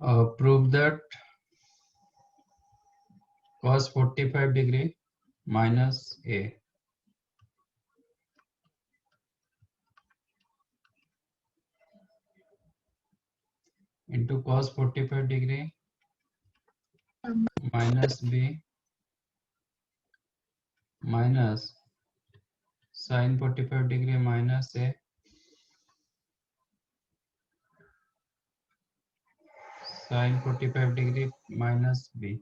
Prove that cos 45 degree minus a into cos 45 degree minus b minus sin 45 degree minus a sin 45 degree minus b।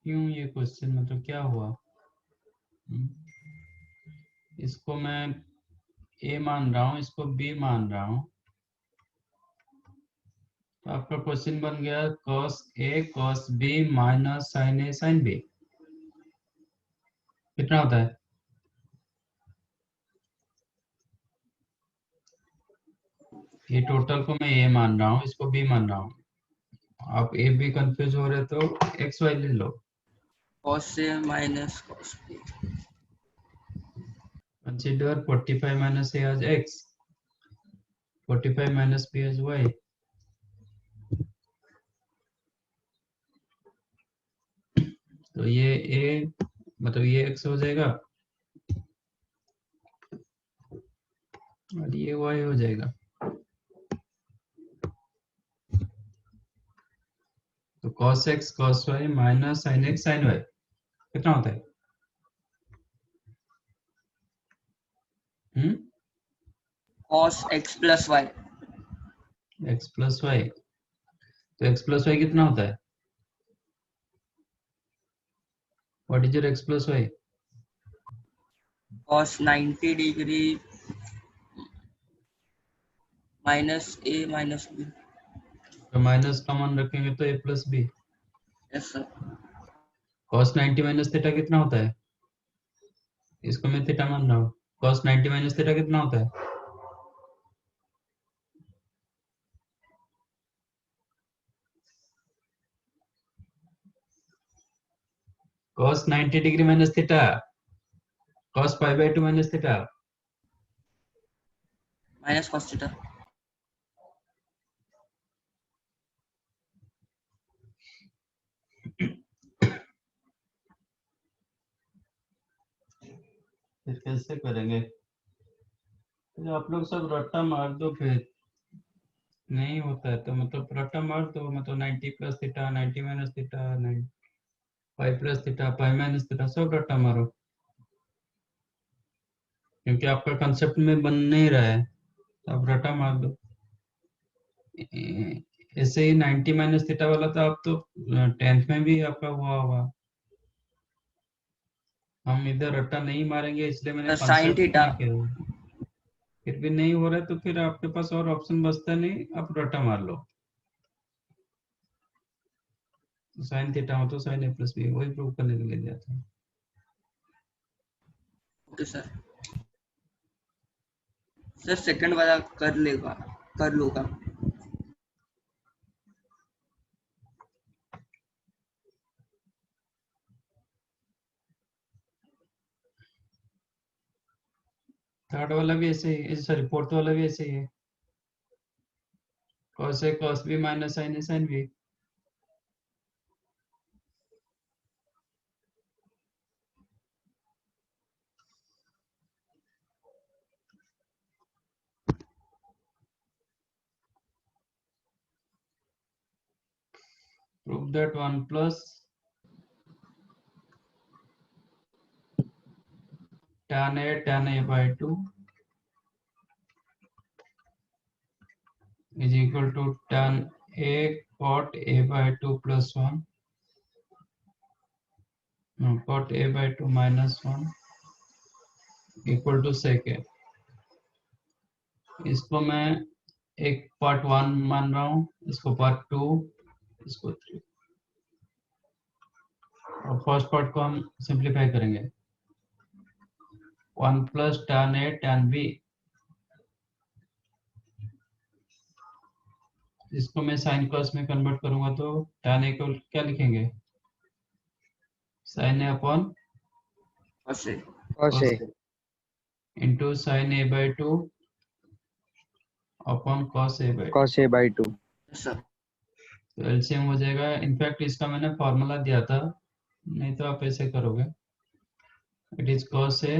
क्यों ये question, मतलब क्या हुआ? इसको मैं a मान रहा हूँ, इसको b मान रहा हूँ, तो आपका क्वेश्चन बन गया cos a cos b minus sin a sin b। कितना होता है? ये टोटल को मैं a मान रहा हूँ, इसको b मान रहा हूँ। आप a b कंफ्यूज हो रहे तो x y ले लो। cos a minus cos b। Consider 45 minus a as x, 45 minus b as y। तो ये a मतलब ये x हो जाएगा और ये y हो जाएगा। तो cos x cos y minus sin x sin y कितना होता है? cos x plus y। x plus y। तो x प्लस y कितना होता है? What is your x plus y? cos 90 degree minus a minus b। तो minus common रखेंगे तो a plus b। Yes sir. cos 90 minus theta कितना होता है? इसको मैं थीटा मान रहा हूँ। cos 90 माइनस थीटा कितना होता है? cos 90 degree minus theta, cos pi by 2 minus theta. Minus cos theta. फिर कैसे करेंगे? तो आप लोग सब रट्टा मार दो, फिर नहीं होता है तो मतलब रट्टा मार दो, मतलब 90 plus theta 90 minus theta 5 plus theta 5 minus theta सब रट्टा मारो, क्योंकि आपका कंसेप्ट में बन नहीं रहा है तो आप रट्टा मार दो। ऐसे ही 90 माइनस थीटा वाला तो आप तो 10th में भी आपका हुआ होगा। हम इधर रट्टा नहीं मारेंगे इसलिए मैंने sin कंसेप्ट थीटा। में किया। फिर भी नहीं हो रहा है तो फिर आपके पास और ऑप्शन बचता नहीं, आप रट्टा मार लो। साइन थीटा हो तो साइन ए प्लस बी, वही प्रूव करने के लिए दिया था। Okay sir. सर सेकंड वाला कर लूंगा। थर्ड वाला भी ऐसे ही, सॉरी फोर्थ वाला भी ऐसे ही है। cos a cos b minus sin a sin b। prove that 1 plus tan a by 2 is equal to tan a cot a by 2 plus 1, no, cot a by 2 minus 1 equal to sec a। इसको मैं एक part 1 मान रहा हूँ, इसको part 2, इसको 3, और first part को हम सिंप्लीफाई करेंगे। 1 plus tan a tan b, इसको मैं साइन कॉस में कन्वर्ट करूंगा तो tan a को क्या लिखेंगे? sin a upon cos a। cos a into sine a by 2 upon cos a by 2। cos a by 2। Yes sir. तो एलसीएम हो जाएगा, इनफैक्ट इसका मैंने फॉर्मूला दिया था, नहीं तो आप ऐसे करोगे, it is cos a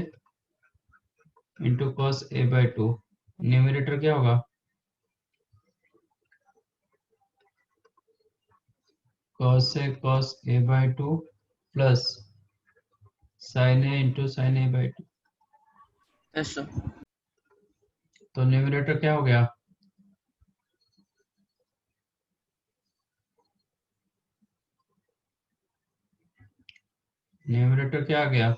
into cos a by 2। Numerator क्या होगा, cos a cos a by 2 plus sin a into sin a by 2। Yes sir. तो न्यूमरेटर क्या हो गया, न्यूमरेटर क्या आ गया,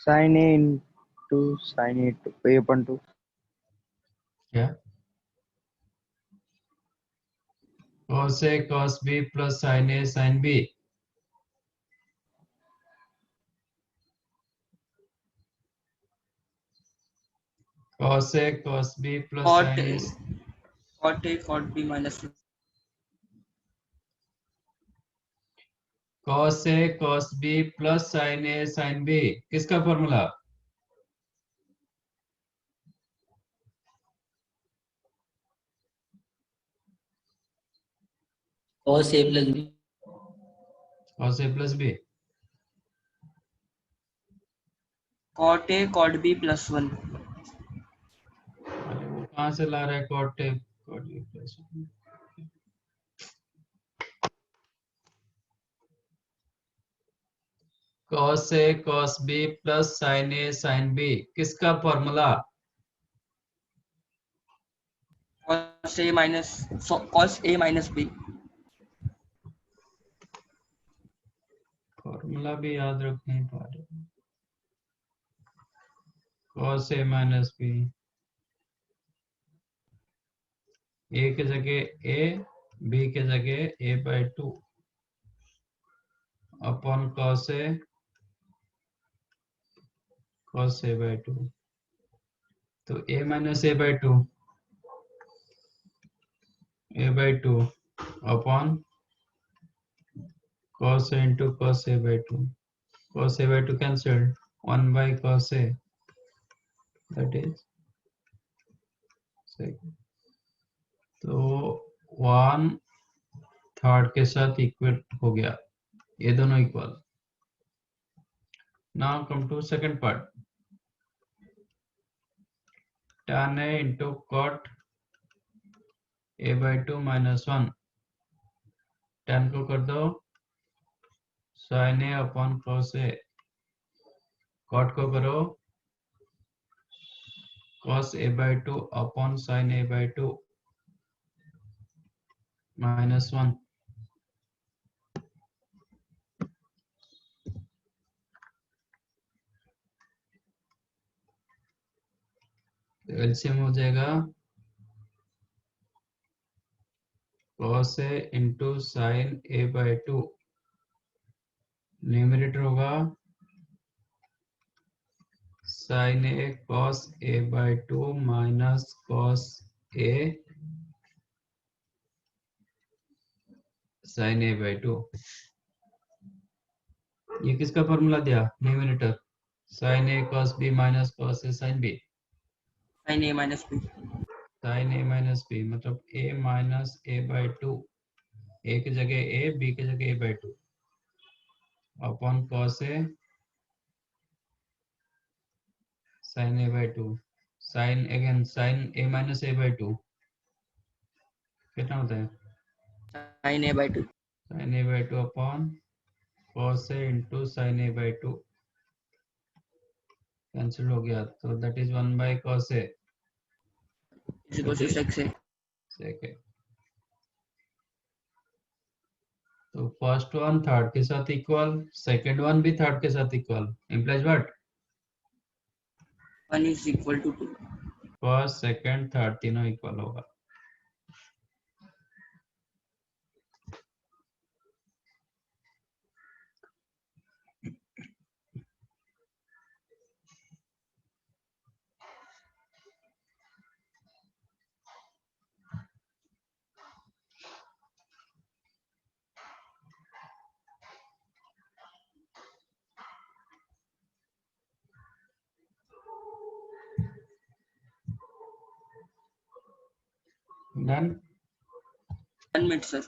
sin a into sin a to a upon 2। क्या cos a cos b plus sin a sin b। cos a cos b plus cot sin a, cot A cot B minus cos a cos b plus sin a sin b, किसका formula, cos a plus b। cos a plus b। Cot A cot B plus 1। अरे वो कहाँ से ला रहा है cot a cot b plus 1। cos a cos b plus sin a sin b, किसका formula, cos A minus B. Formula भी याद रख नहीं पा रहे, cos a minus b, a के जगह a, b के जगह a by 2 upon cos a by 2। तो a minus a by 2, a by 2 upon cos a into cos a by 2, cos a by 2 cancelled, 1 by cos a, that is second। तो 1/3 के साथ equal हो गया, ये दोनों equal. Now come to second part, tan a into cot a by 2 minus 1, tan को कर दो sin a upon cos a, cot को करो cos a by 2 upon sin a by 2 minus 1। LCM हो जाएगा cos a into sin a by 2, numerator होगा sin a cos a by 2 minus cos a sin a by 2। ये किसका formula दिया, numerator sin a cos b minus cos a sin b, sine A minus B. sin a minus b मतलब a minus a by 2, a की जगह a, b की जगह a by 2 upon cos a sin a by 2, sin again sin a minus a by 2 कितना होता है, sine A by 2। sin a by 2 upon cos a into sin a by 2 cancel हो गया, तो that is 1 by cos a, is equal to sec A. sec a। तो first one third के साथ equal, second one भी third के साथ equal, implies what, 1 is equal to 2। First second third तीनों इक्वल होगा। Done 1 minute sir.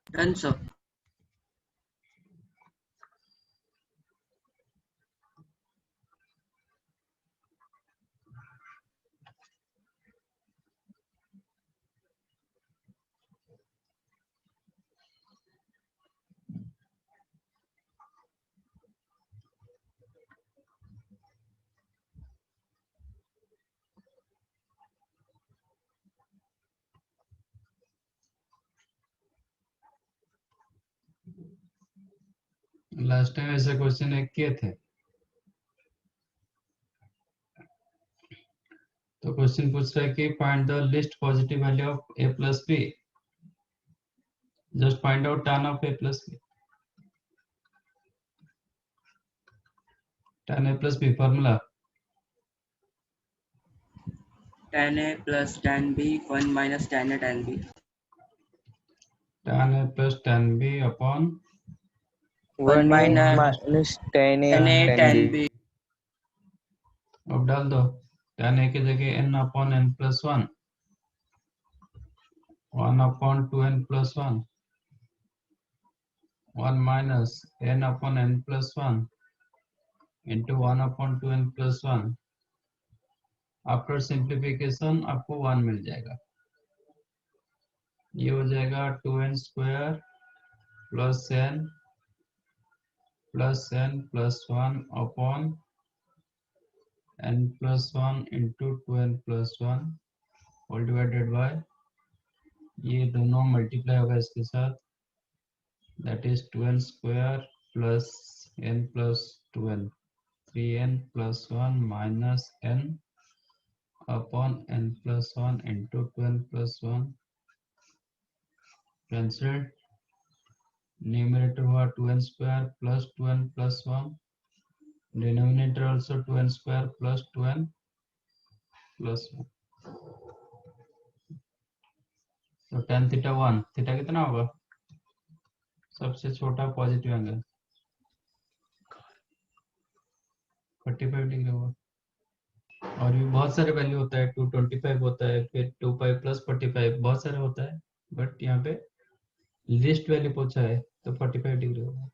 Done sir. Last time ऐसे question एक किए थे तो क्वेश्चन पूछ रहा है कि find the least positive value of a plus b just find out tan of a plus b tan a plus b formula Tan A plus tan B 1 minus tan A tan B. tan a plus tan b upon 1 minus minus tan A tan A tan tan B. B. अब डाल दो tan a की जगह n upon n plus 1 1 upon 2n plus 1 1 minus n upon n plus 1 into 1 upon 2n plus 1 after simplification आपको 1 मिल जाएगा ये हो जाएगा 2n square plus n plus 1 upon n plus 1 into 2n plus 1 whole divided by ये दोनों multiply होगा इसके साथ that is 2n square plus n plus 2n 3n plus 1 minus n upon n plus 1 into 2n plus 1 cancelled numerator हुआ 2n square plus 2n plus 1 denominator also 2n square plus 2n plus 1 तो tan theta 1 theta कितना होगा सबसे छोटा positive angle 45 degree होगा और भी बहुत सारे वैल्यू होता है 225 होता है फिर 2 पाई प्लस 45 बहुत सारे होता है बट यहाँ पे लिस्ट वैल्यू पूछा है तो 45 डिग्री होगा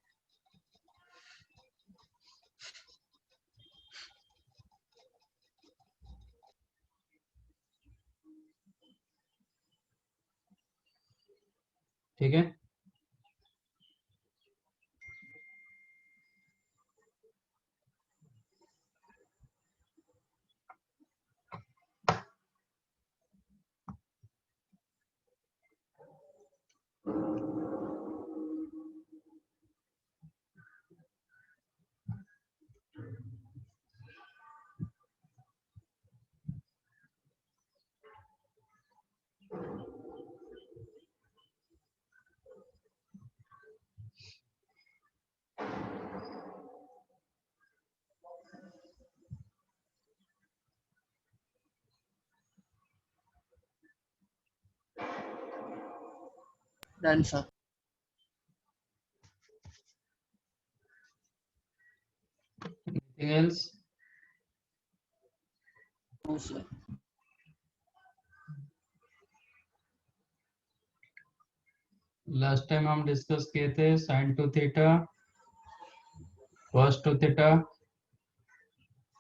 ठीक है Done sir. Anything else No sir. Last time हम डिस्कस किए थे sin two theta cos two theta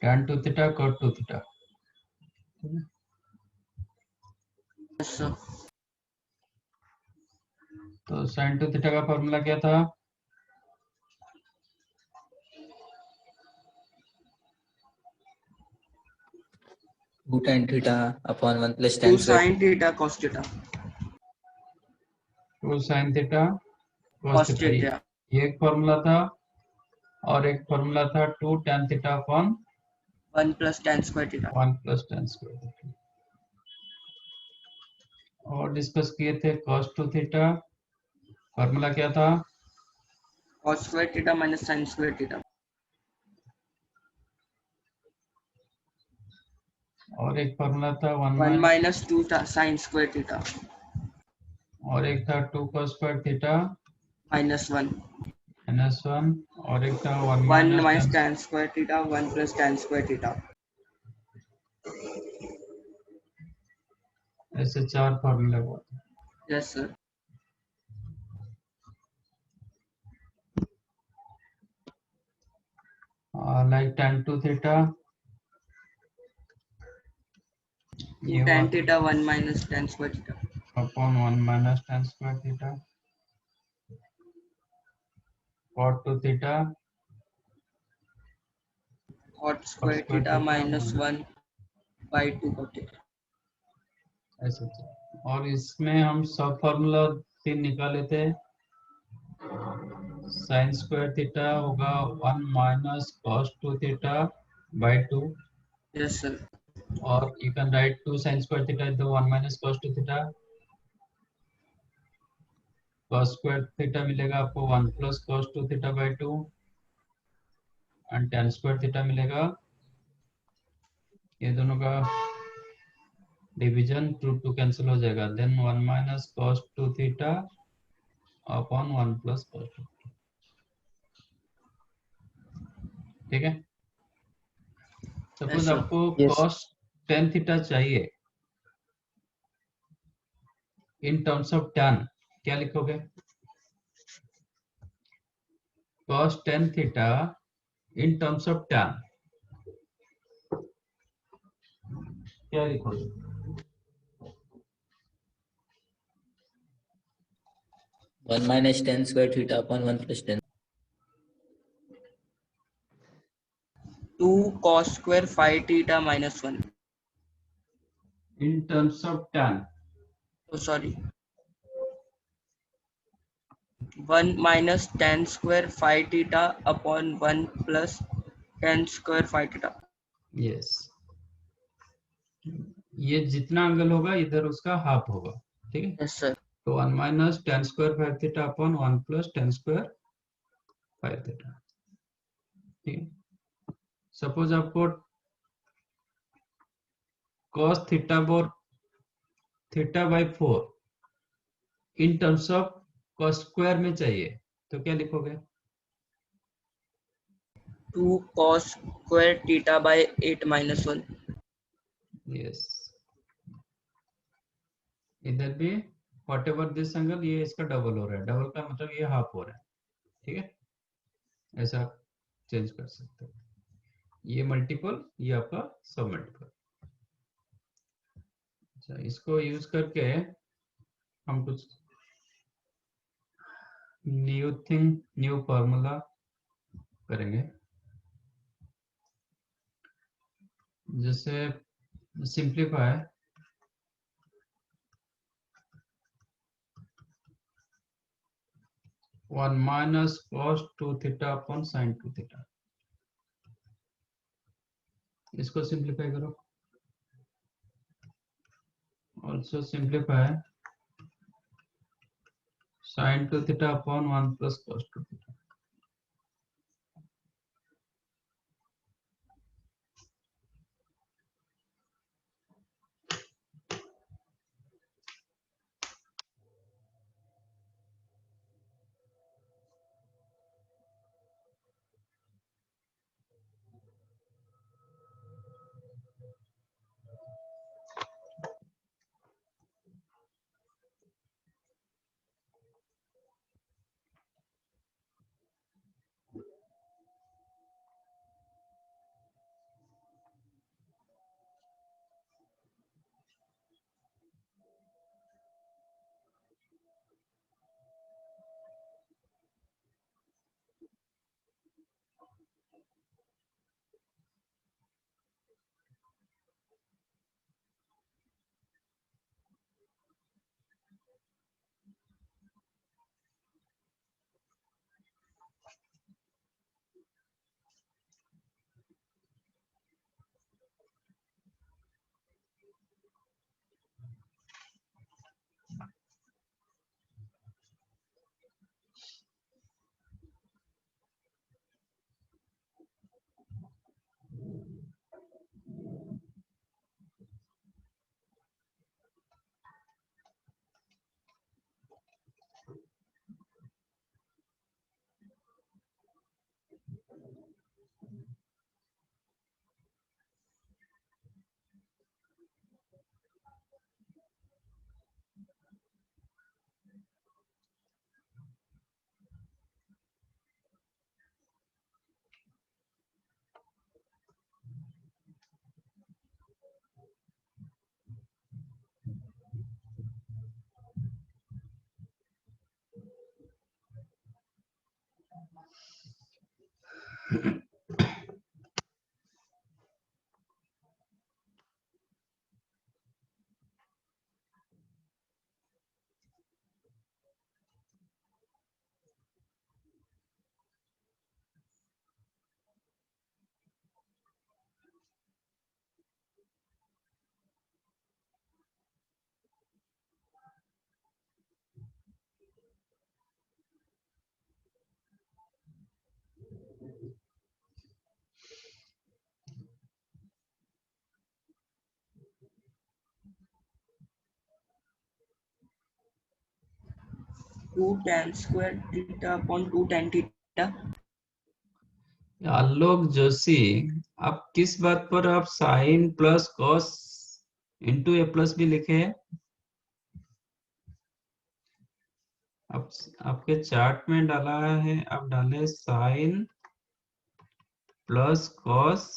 tan two theta cot two theta yes sir. तो sin 2 थीटा का फॉर्मूला क्या था? Two tan theta upon 1 plus 2 tan square sin theta cos theta 2 sin theta cos cos theta, theta ये एक formula था, और एक formula था 2 tan theta upon 1 plus tan square theta 1 plus tan square theta. और discuss किए थे cos 2 theta, formula क्या था? cos square theta minus sin square theta और एक फॉर्मूला था 1 1 minus, minus 2 sin square theta और एक था 2 cos स्क्वायर थीटा माइनस 1 -1, और एक था 1 1 minus minus tan। tan square theta 1 plus tan square theta. ऐसे 4 फॉर्मूले हुआ था। Yes sir. Like tan 2 theta, 2 ये हुआ tan theta 1 minus tan square theta upon 1 minus tan square theta, cot 2 theta cot cos square square theta theta minus 1 by 2 cot theta. ऐसे था। और इसमें हम सब फॉर्मूला 3 निकाले थे। sin स्क्वायर थीटा होगा 1 minus cos 2 theta by 2, yes sir. और you can write 2 sin square theta into 1 minus cos 2 theta, cos square theta मिलेगा आपको 1 plus cos 2 theta by 2, and tan square theta मिलेगा, ये दोनों का डिवीजन 2 कैंसिल हो जाएगा, then 1 minus cos 2 theta upon 1 plus cos 2, ठीक है। Suppose Yes, sir. आपको Yes. cos tan theta चाहिए इन टर्म्स ऑफ tan, क्या लिखोगे? cos tan theta in terms of tan क्या लिखोगे? 1 minus tan square theta upon 1 plus tan 2 cos square phi theta minus 1. In terms of tan, Oh, sorry. 1 minus tan square phi theta upon 1 plus tan square phi theta. Yes, ये जितना angle होगा इधर उसका half होगा, ठीक है। Yes, sir. तो 1 minus tan square five theta upon 1 plus tan square five theta, ठीक है। सपोज आपको cos थीटा और theta by 4 in terms of cos square में चाहिए, तो क्या लिखोगे? 2 cos square theta by 8 minus 1. Yes, इधर भी वॉट एवर दिस एंगल, ये इसका डबल हो रहा है, डबल का मतलब ये हाफ हो रहा है, ठीक है। ऐसा चेंज कर सकते हो, ये मल्टीपल, ये आपका सब मल्टीपल। अच्छा, इसको यूज करके हम कुछ न्यू फॉर्मूला करेंगे, जैसे simplify 1 minus cos 2 theta upon sin 2 theta, इसको सिंप्लीफाई करो। Also simplify sin 2 theta upon 1 plus cos 2 theta, two tan square theta upon 2 tan theta. Alok Joshi, आप किस बात पर आप sine plus cos into A plus B लिखे हैं? आप आपके चार्ट में डाला है, आप डाले sign plus cos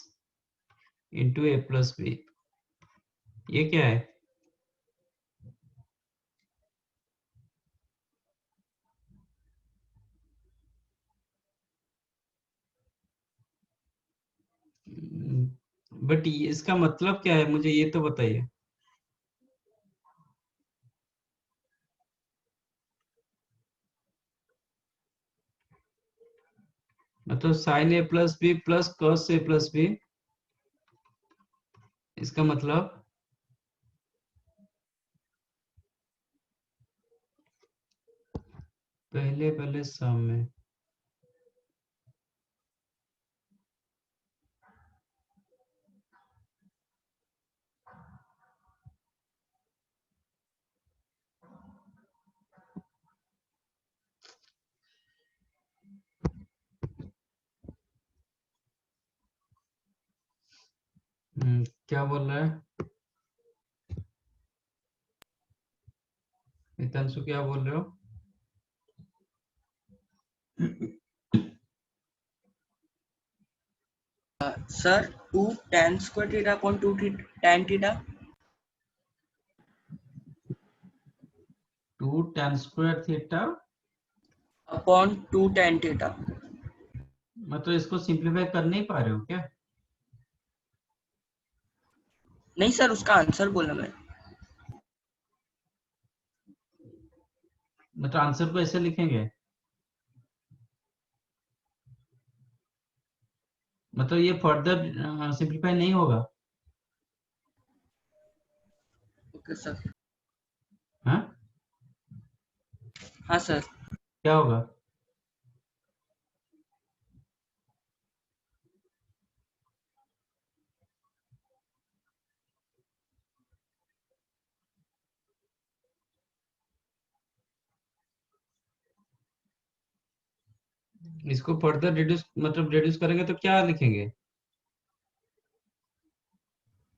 into A plus B, ये क्या है? बट इसका मतलब क्या है, मुझे ये तो बताइए। मतलब sign A plus B plus cos A plus B, इसका मतलब पहले पहले सम में क्या बोल रहा है हितांशु, क्या बोल रहे हो? Sir, 2 tan square theta upon 2 tan theta. 2 tan square theta Upon 2 tan theta. मतलब इसको सिंप्लीफाई कर नहीं पा रहे हो क्या? नहीं सर, उसका आंसर बोला मैं। मतलब आंसर को ऐसे लिखेंगे, मतलब ये फर्दर सिंप्लीफाई नहीं होगा? Okay sir. हाँ, हाँ सर। क्या होगा? इसको फर्दर रिड्यूस मतलब रिड्यूस करेंगे तो क्या लिखेंगे?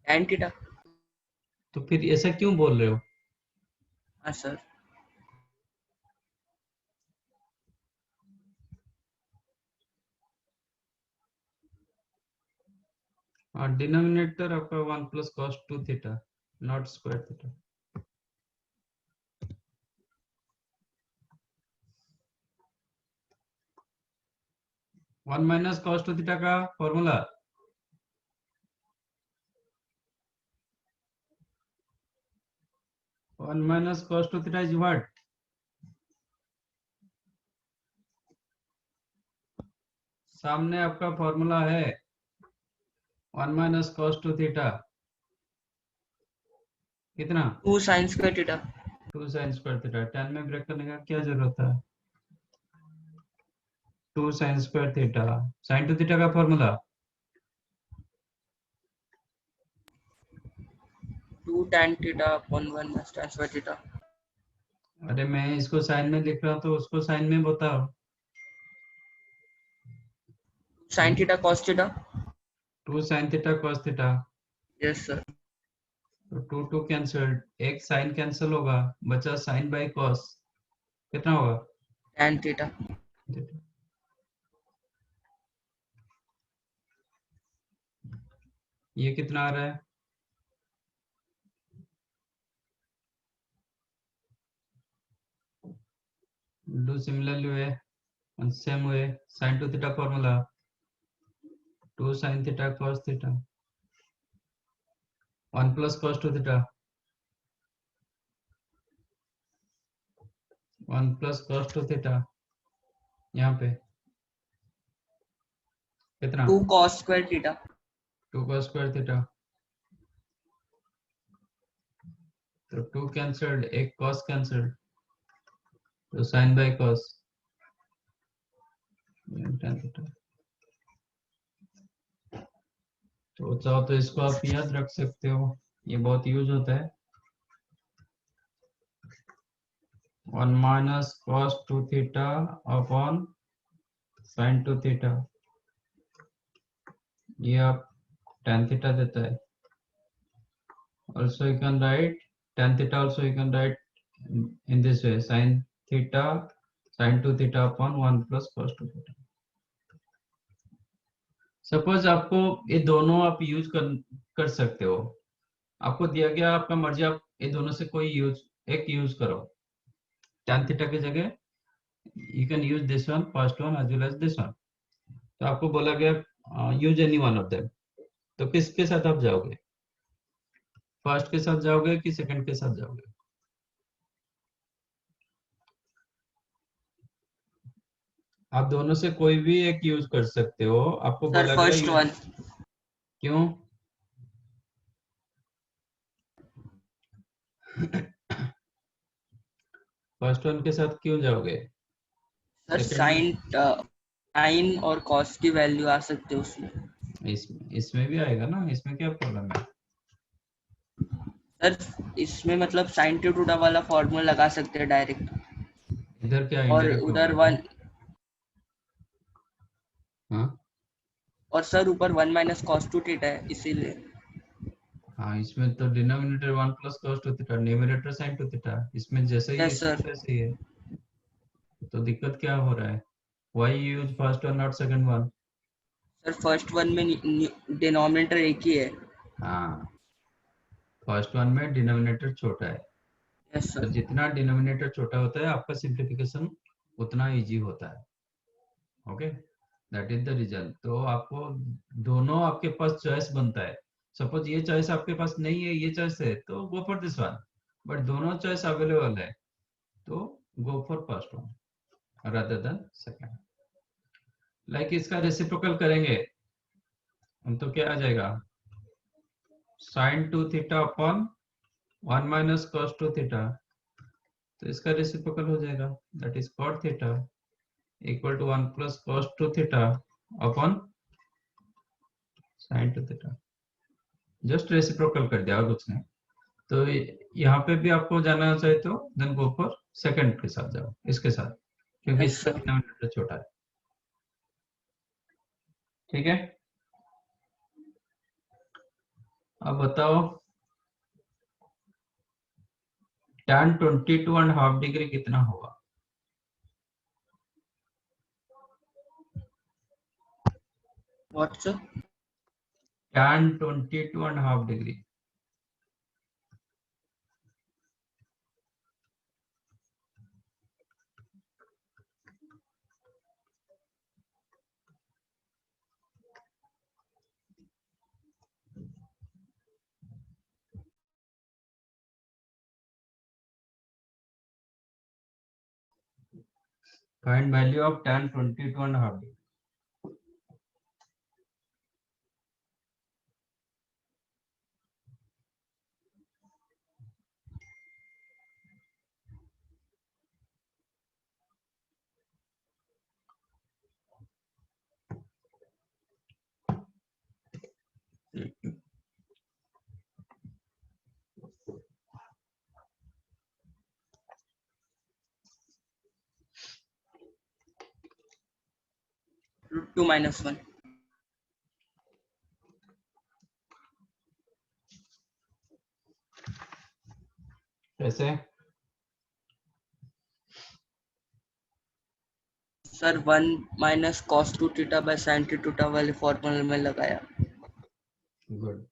tan theta. तो फिर ऐसा क्यों बोल रहे हो? हाँ सर। और डिनोमिनेटर आपका 1 plus cos 2 theta not square theta. 1 minus cos 2 theta का formula 1 minus cos 2 theta is what? सामने आपका फॉर्मूला है 1 माइनस कॉस 2 थीटा कितना? 2 sin square theta. 2 sine square theta. 10 में ब्रेक करने का क्या जरूरत है? 2 sine square theta, sine 2 theta का formula 2 tan theta upon 1 minus tan square theta. अरे मैं इसको साइन में लिख रहा हूँ तो उसको साइन में बताओ। sin theta cos theta. 2 sin theta cos theta, Yes sir. तो 2 कैंसिल, एक साइन कैंसिल होगा, बचा साइन बाय कॉस, कितना होगा? tan theta. ये कितना आ रहा है? Do similarly way and same way sin 2 theta formula 2 sin theta cos theta 1 plus cos 2 theta 1 plus cos 2 theta, यहाँ पे कितना? 2 cos square theta. 2 cos square theta, तो 2 कैंसिल्ड, एक cos कैंसिल्ड, तो sin by cos tan theta। तो चाहो तो इसको आप याद रख सकते हो, ये बहुत यूज होता है। 1 minus cos 2 theta upon sin 2 theta, ये आप tan theta देता है। Also you can write tan theta, also you can write in this way, sin theta sin 2 theta upon 1 plus cos 2 theta। Suppose आपको ये दोनों आप यूज कर सकते हो, आपको दिया गया, आपका मर्जी, आप ये दोनों से कोई एक यूज करो। tan theta की जगह you can use this one, first one as well as this one। तो आपको बोला गया use any one of them, तो किसके साथ आप जाओगे? फर्स्ट के साथ जाओगे कि सेकंड के साथ जाओगे? आप दोनों से कोई भी एक यूज कर सकते हो, आपको Sir बोला गया first यूज। one. क्यों? फर्स्ट वन के साथ क्यों जाओगे? Sir Second sin और cos की वैल्यू आ सकते है उसमें। इसमें भी आएगा ना, इसमें क्या प्रॉब्लम है? सर इसमें मतलब sin थीटा वाला फॉर्मूला लगा सकते हैं डायरेक्ट, इधर क्या और indirect उधर होगा वन, क्या? हाँ और सर ऊपर 1 माइनस cos 2 थीटा है इसीलिए। हाँ, इसमें तो denominator 1 plus cos 2 theta, numerator sin 2 theta, इसमें जैसे ही Yes, इसमें sir. वैसे ही है, तो दिक्कत क्या हो रहा है? Why you use first one not second one? Sir first one में डिनोमिनेटर एक ही है। हाँ, फर्स्ट वन में डिनोमिनेटर छोटा है, यस तो सर। जितना डिनोमिनेटर छोटा होता है आपका सिंप्लीफिकेशन उतना इजी होता है। Okay, that is the result. तो आपको दोनों, आपके पास चॉइस बनता है। सपोज ये चॉइस आपके पास नहीं है, ये चॉइस है, तो go for this one, but दोनों चॉइस अवेलेबल है, तो go for first one rather than second. Like इसका रेसिप्रोकल करेंगे तो क्या आ जाएगा? sin 2 theta upon 1 minus cos 2 theta, तो इसका रेसिप्रोकल हो जाएगा, that is cot theta equal to 1 plus cos 2 theta upon sin 2 theta. Just reciprocal कर दिया और कुछ नहीं। तो यहाँ पे भी आपको जाना चाहिए तो देन गो फॉर सेकंड के साथ जाओ, इसके साथ, क्योंकि Yes, इसका sir. डिनोमिनेटर छोटा है। ठीक है, अब बताओ tan 22.5 डिग्री कितना होगा? What sir? tan 22.5 degree, find value of tan 22.5 degree. √2 - 1. कैसे? Sir 1 minus cos 2 theta by sine 2 theta वाले फॉर्मूले में लगाया। Good.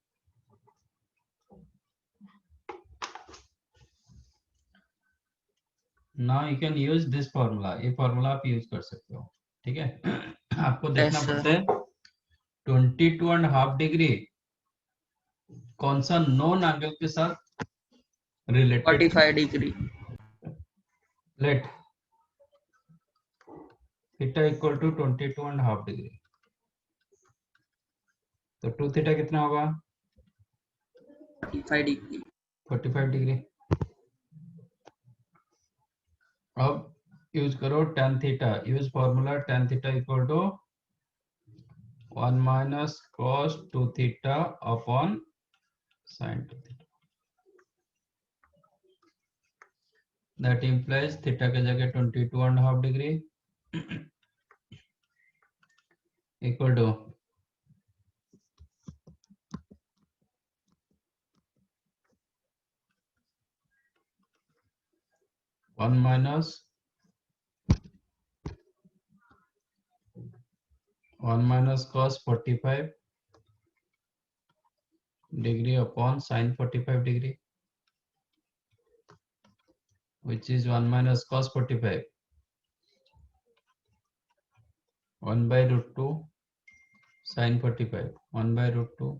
Now you can use this formula, ये फॉर्मूला आप यूज कर सकते हो, ठीक है। आपको देखना Yes, sir. पड़ता है 22.5 डिग्री कौन सा नॉन एंगल के साथ related. 45 degree. Let theta equal to 22.5 degree, तो 2 थीटा कितना होगा? 45 डिग्री। 45 डिग्री। अब यूज करो tan theta, use formula tan theta equal to 1 minus cos 2 theta upon sin 2 theta. That implies theta के जगह 22.5 degree equal to 1 minus 1 minus cos 45 degree upon sin 45 degree, which is 1 minus cos 45 1 by root 2 sin 45 1 by root 2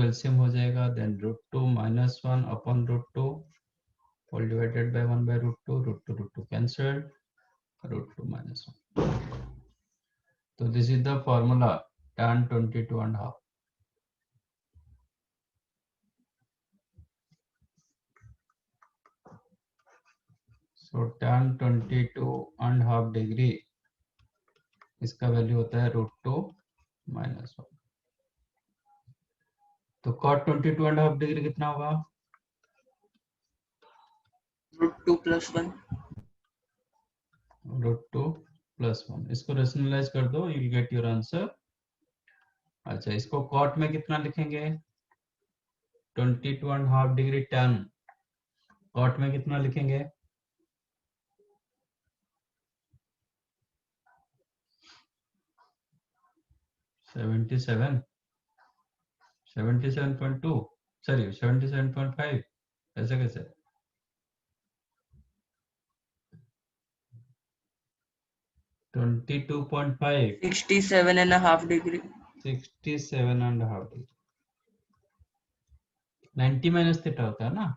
LCM हो जाएगा, then root 2 minus 1 upon root 2 all divided by 1 by root 2 root 2 cancelled, root 2 minus 1. So this is the formula tan 22.5. So tan 22.5 degree इसका value होता है √2 minus 1। तो cot 22.5 degree कितना होगा? √2 + 1। √2 + 1। इसको rationalise कर दो, you will get your answer. अच्छा, इसको cot में कितना लिखेंगे? 22.5 डिग्री tan cot में कितना लिखेंगे? 77.2 सॉरी 77.5, ऐसे कैसे? 22.5 67.5 डिग्री। 67.5 डिग्री 90 माइनस थीटा होता है ना?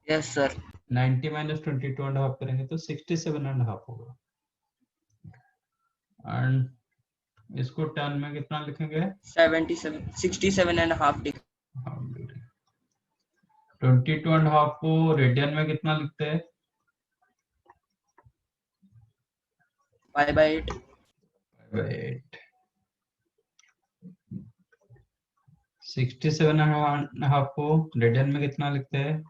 Yes sir. 90 माइनस 22.5 करेंगे तो 67.5 होगा। एंड इसको टर्न में कितना लिखेंगे? 67.5 डिग्री। 22.5 को रेडियन में कितना लिखते हैं? π/8। 8। 67.5 को रेडियन में कितना लिखते हैं?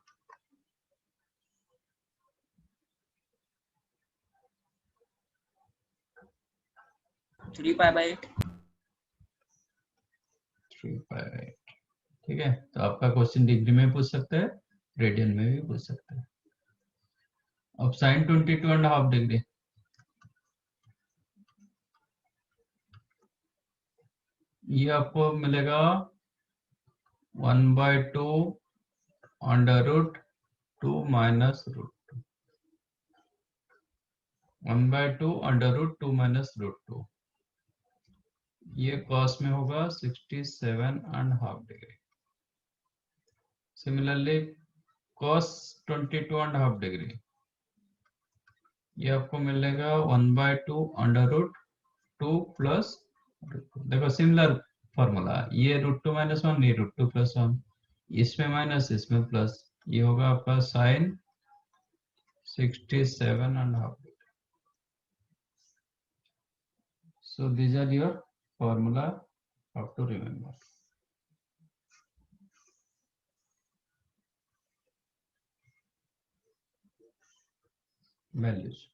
3π/8। 3/8। ठीक है, तो आपका क्वेश्चन डिग्री में पूछ सकते हैं, रेडियन में भी पूछ सकते हैं। अब sin 22.5 डिग्री, ये आपको मिलेगा 1/2 √2 माइनस √2 1/2 √2 माइनस √2। ये कॉस में होगा 67.5 डिग्री। सिमिलरली cos 22.5 डिग्री, ये आपको मिलेगा 1/2 √2 प्लस, देखो सिमिलर फॉर्मूला, ये √2 माइनस 1, ये √2 + 1, इसमें माइनस इसमें प्लस, ये होगा आपका sin 67.5 degree. So these are your formula how to remember. Values.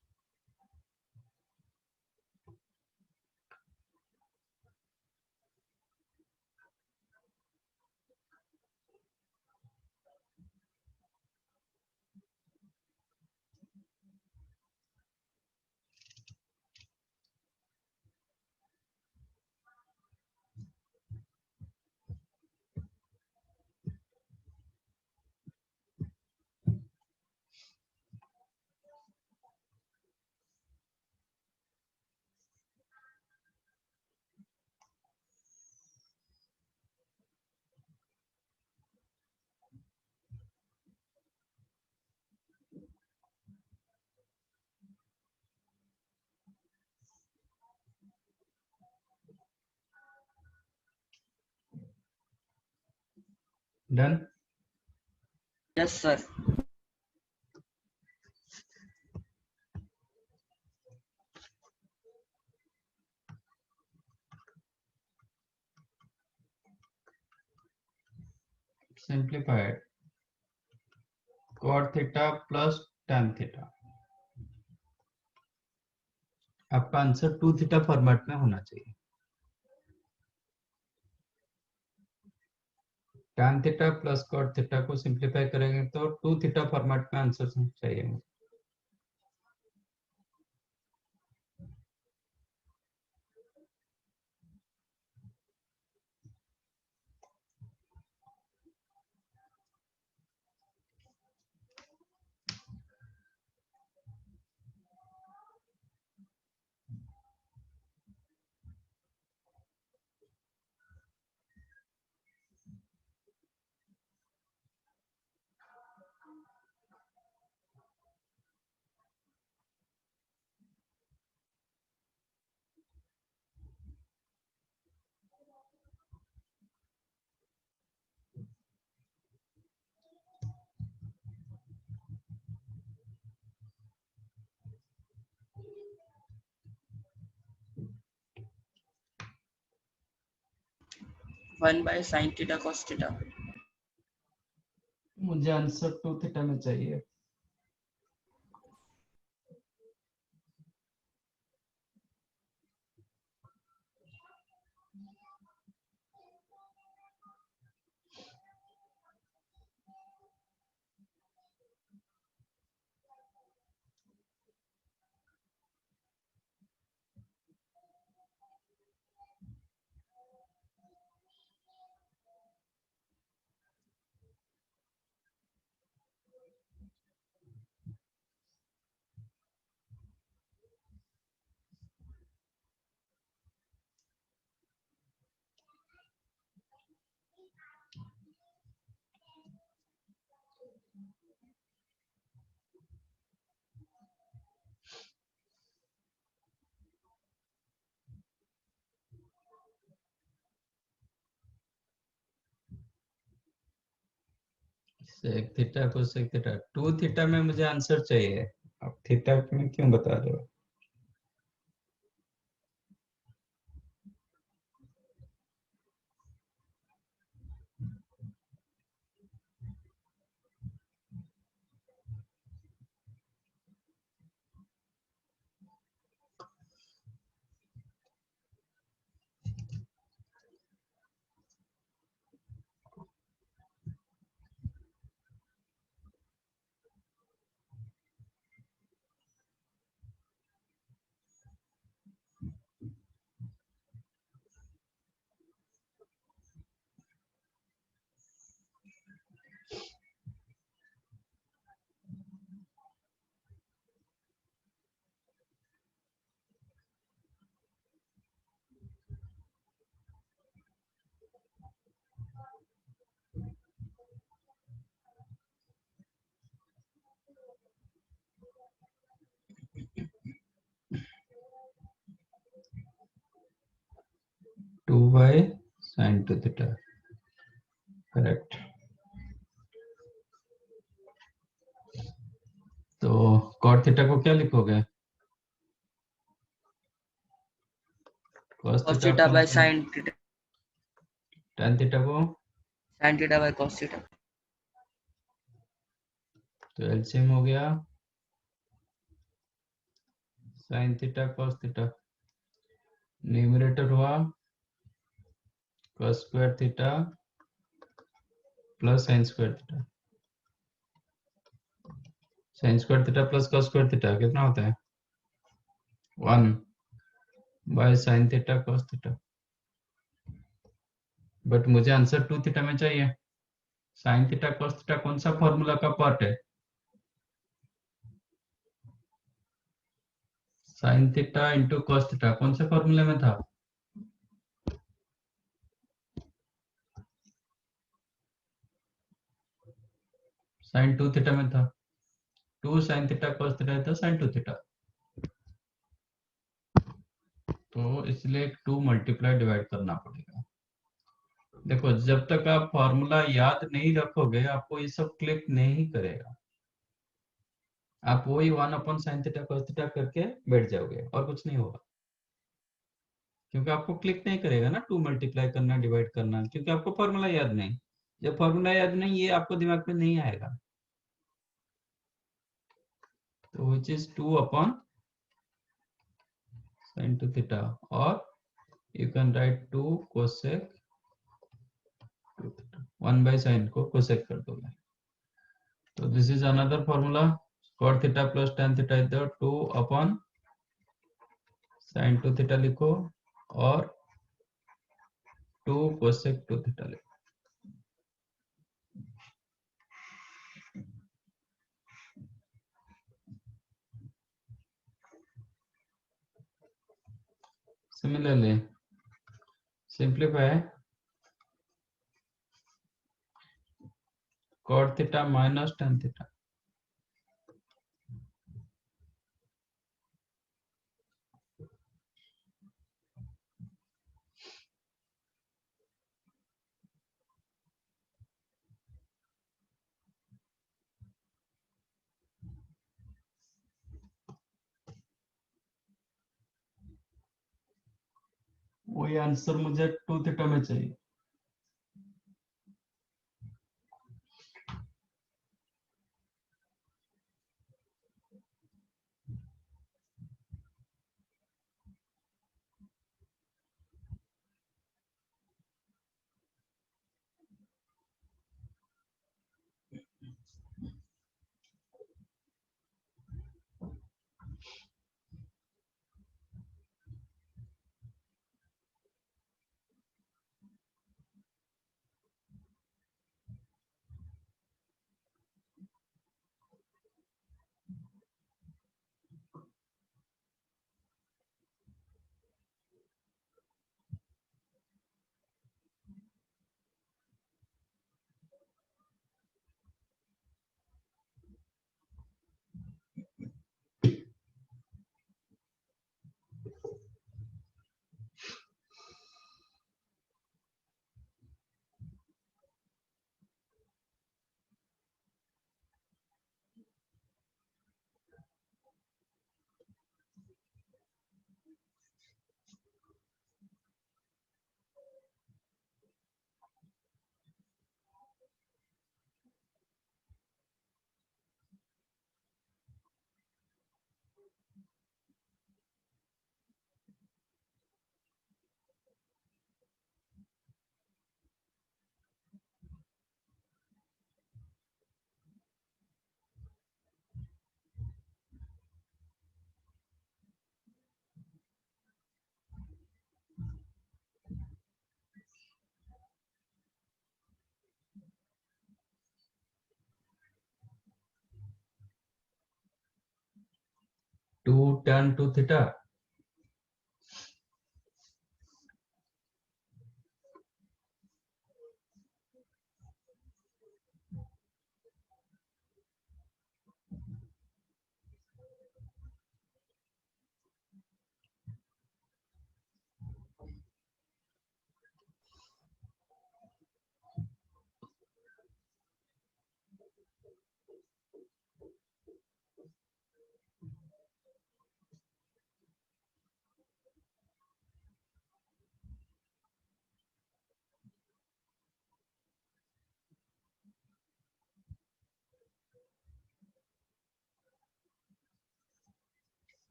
Done. Yes sir. Simplified cot theta plus tan theta. आपका आंसर 2 थीटा फॉर्मेट में होना चाहिए। tan theta plus cot theta को सिंप्लीफाई करेंगे तो 2 थीटा फॉर्मेट में answer चाहिए मुझे। One by sine theta cos theta. मुझे आंसर 2 थीटा में चाहिए। सेक थीटा को सेक थीटा 2 थीटा में मुझे आंसर चाहिए। आप थीटा में क्यों बता रहे हो? Two by sine 2 theta correct. तो cot थीटा को क्या लिखोगे? cos cos theta theta upon by sine theta. tan theta को sine theta by cos theta. तो एलसीएम हो गया sin theta cos theta. Numerator हुआ cos square theta plus sin square theta. sin square theta plus cos square theta कितना होता है? 1 by sin theta cos theta. But मुझे answer 2 theta में चाहिए। sin थीटा cos थीटा कौन सा formula का पार्ट है? sin theta into cos theta कौन से फॉर्मूले में था? sin 2 थीटा में था। 2 sin थीटा cos थीटा था sin 2 थीटा। तो इसलिए 2 मल्टीप्लाई डिवाइड करना पड़ेगा। देखो जब तक आप फॉर्मूला याद नहीं रखोगे आपको ये सब क्लिक नहीं करेगा। आप वही 1/sin θ cos θ करके बैठ जाओगे और कुछ नहीं होगा, क्योंकि आपको क्लिक नहीं करेगा ना 2 मल्टीप्लाई करना डिवाइड करना, क्योंकि आपको फॉर्मूला याद नहीं। जब फॉर्मूला याद नहीं ये आपको दिमाग में नहीं आएगा। तो विच इज 2/sin 2θ, और you can write 2 cosec 2θ, 1/sin को cosec कर दोगे। तो this is another formula, cot θ plus tan θ is the 2/sin 2θ लिखो और 2 cosec 2θ लिखो। Similarly, simplify cot θ minus tan θ। वही आंसर मुझे 2θ में चाहिए। Two tan 2θ।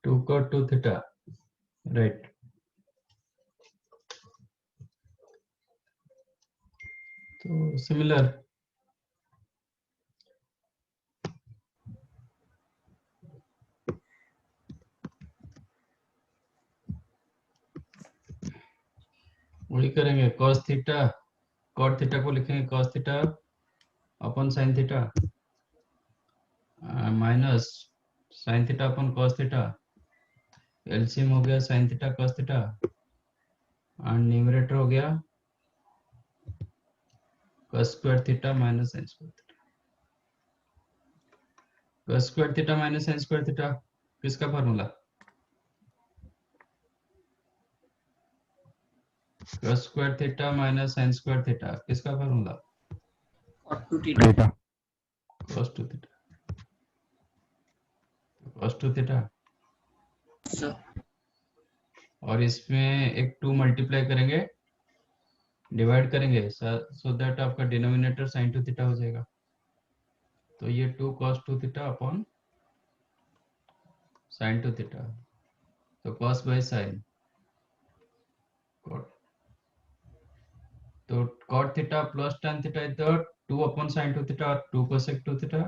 Two cot 2θ, right. तो सिमिलर वही करेंगे, cos θ cot θ को लिखेंगे cos θ अपन sin θ माइनस sin θ अपन cos θ, एलसीएम हो गया sin θ cos θ और न्यूमरेटर हो गया cos square θ minus sin square θ। cos square θ minus sin square θ किसका formula? cos square theta minus sin square theta किसका formula? cot 2 theta. theta. cos 2 theta. cos 2 theta Sir. और इसमें एक 2 मल्टीप्लाई करेंगे, divide करेंगे, सो दैट आपका denominator sin 2 theta हो जाएगा। तो ये 2 cos 2 theta upon sin 2 theta, तो cos बाय sin cot, तो cot theta plus tan theta is the 2 upon sin 2 theta और 2 cosec 2 theta,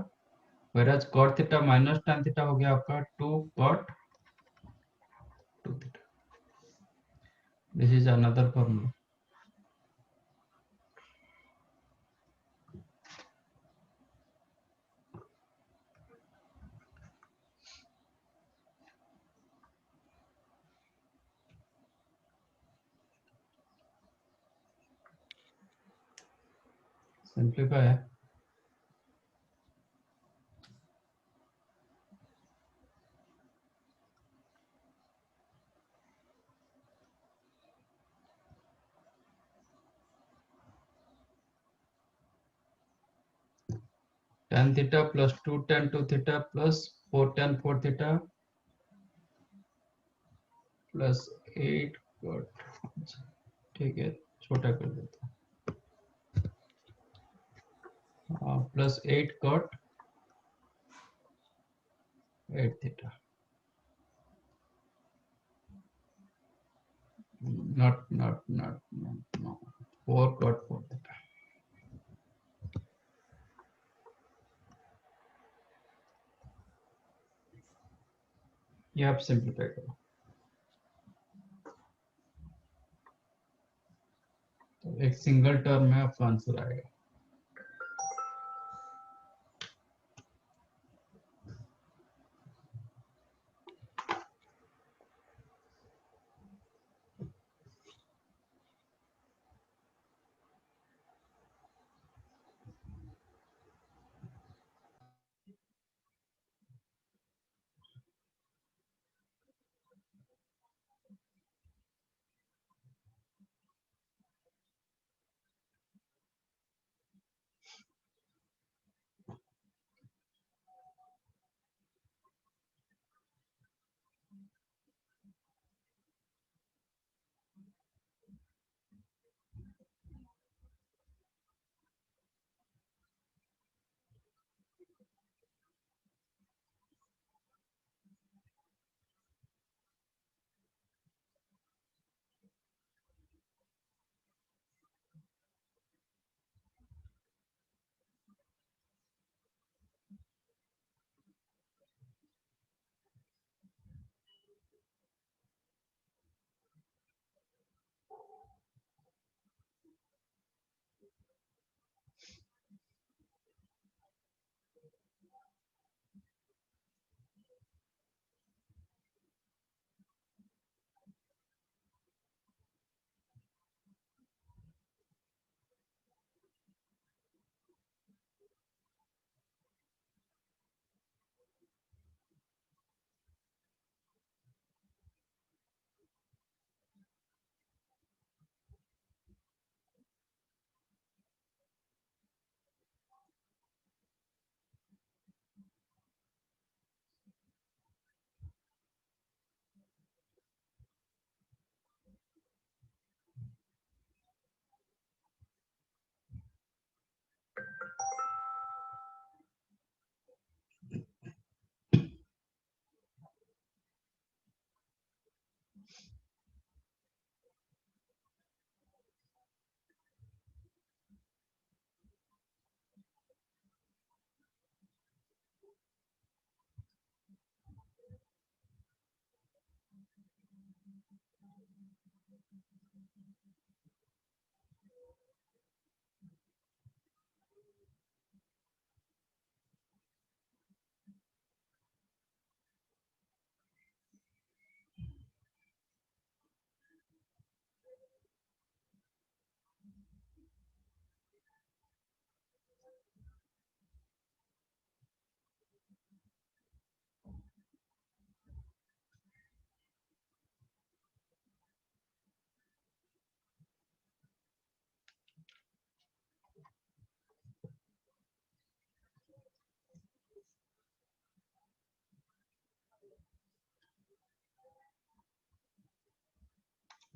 whereas cot theta minus tan theta हो गया आपका 2 cot 2 theta. This is another formula. Simplify है। tan theta plus 2 tan 2 theta plus 4 tan 4 theta plus 8 cot, ठीक है छोटा कर देता हूँ, plus 8 cot 8 theta, not no 4 cot 4 theta। ये आप सिंप्लीफाई करो तो एक सिंगल टर्म में आपका आंसर आएगा।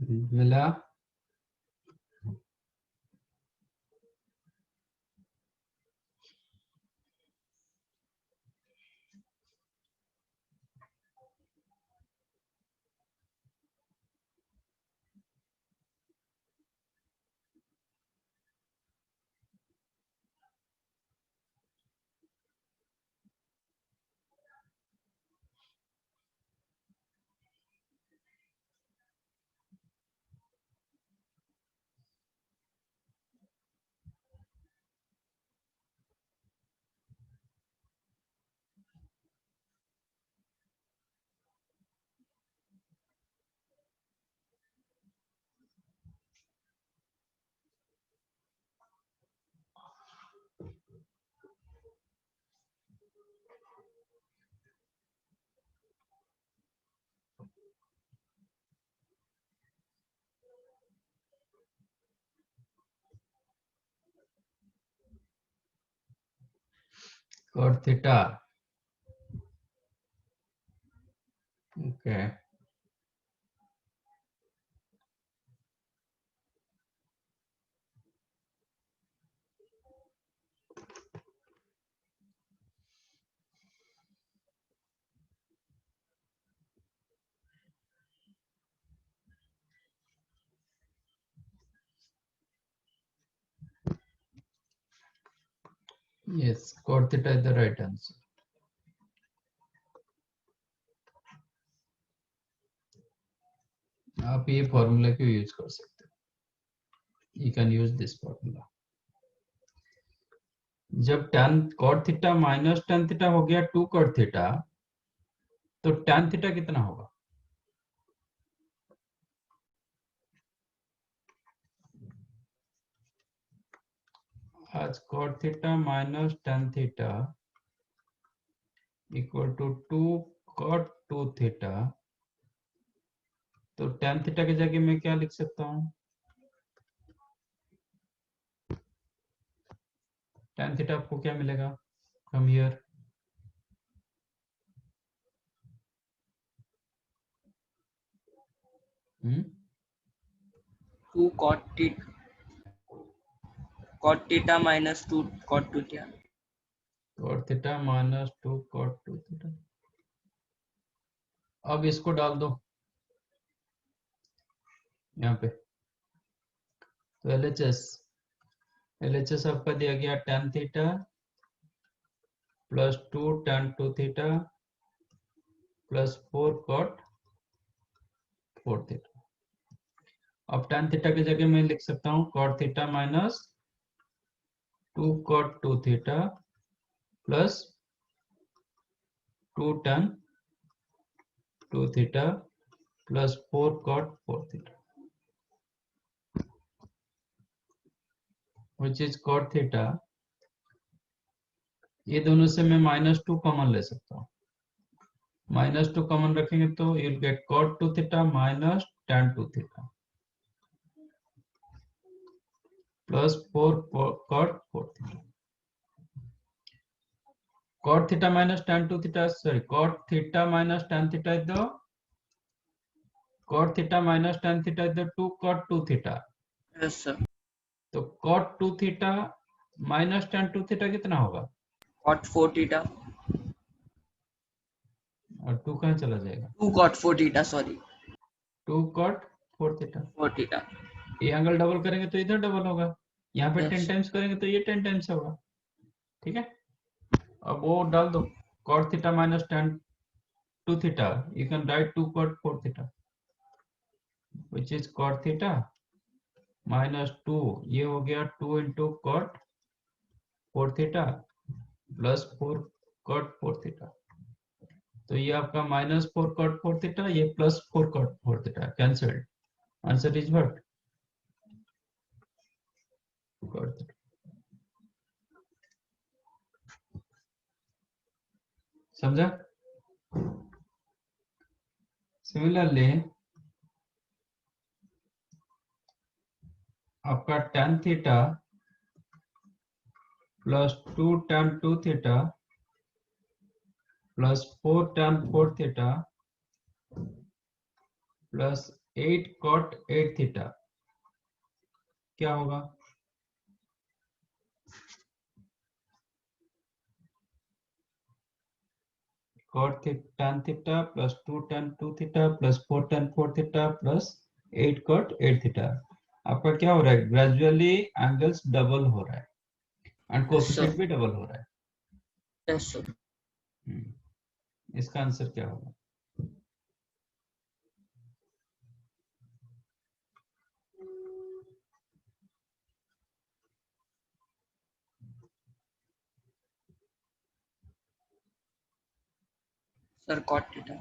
मिला। cot theta. Okay. Yes, cot theta is the right answer. आप ये फॉर्मूला क्यों यूज कर सकते हो? You can use this formula. जब tan cot theta minus tan theta हो गया 2 cot theta, तो tan theta कितना होगा? आज cot theta minus tan theta equal to 2 cot 2 theta. तो tan theta की जगह मैं क्या लिख सकता हूँ? tan theta आपको क्या मिलेगा? From here. Hmm? 2 cot theta minus 2 cot 2 theta. Cot theta minus 2 cot 2 theta. अब इसको डाल दो यहाँ पे। तो LHS आपका दिया गया tan theta plus 2 tan 2 theta plus 4 cot 4 theta. अब tan theta की जगह मैं लिख सकता हूँ cot theta minus 2 cot 2 theta plus 2 tan 2 theta plus 4 cot 4 theta, which is cot theta. ये दोनों से मैं -2 कॉमन ले सकता हूँ। -2 कॉमन रखेंगे तो you'll get cot 2 theta minus tan 2 theta plus 4 cot 4 theta. Cot theta minus tan 2 theta, sorry, cot theta minus tan theta is the cot theta minus tan theta is the 2 cot 2 theta. Yes sir. तो cot 2 theta minus tan 2 theta कितना होगा? Cot 4 theta. और 2 कहाँ चला जाएगा? 2 cot 4 theta, sorry. 2 cot 4 theta. 4 theta. ये angle double करेंगे तो इधर डबल होगा, यहाँ पे Yes. 10 टाइम्स करेंगे तो ये 10 टाइम्स होगा। ठीक है, अब वो डाल दो cot theta minus tan 2 theta, you can write 2 cot 4 theta, which is cot theta minus 2, ये हो गया 2 into cot 4 theta plus 4 cot 4 theta. तो ये आपका -4 cot 4 theta, ये +4 cot 4 theta, cancelled. Answer is what? Cot theta. समझा? Similarly, आपका tan theta plus 2 tan 2 theta plus 4 tan 4 theta plus 8 cot 8 theta क्या होगा? cot tan theta plus 2 tan 2 theta plus 4 tan 4 theta plus 8 cot 8 theta। आपका क्या हो रहा है? Gradually angles double हो रहा है एंड Yes, sir. कोएफिशिएंट भी डबल हो रहा है। Yes, sir. इसका आंसर क्या होगा? Sir, cot theta.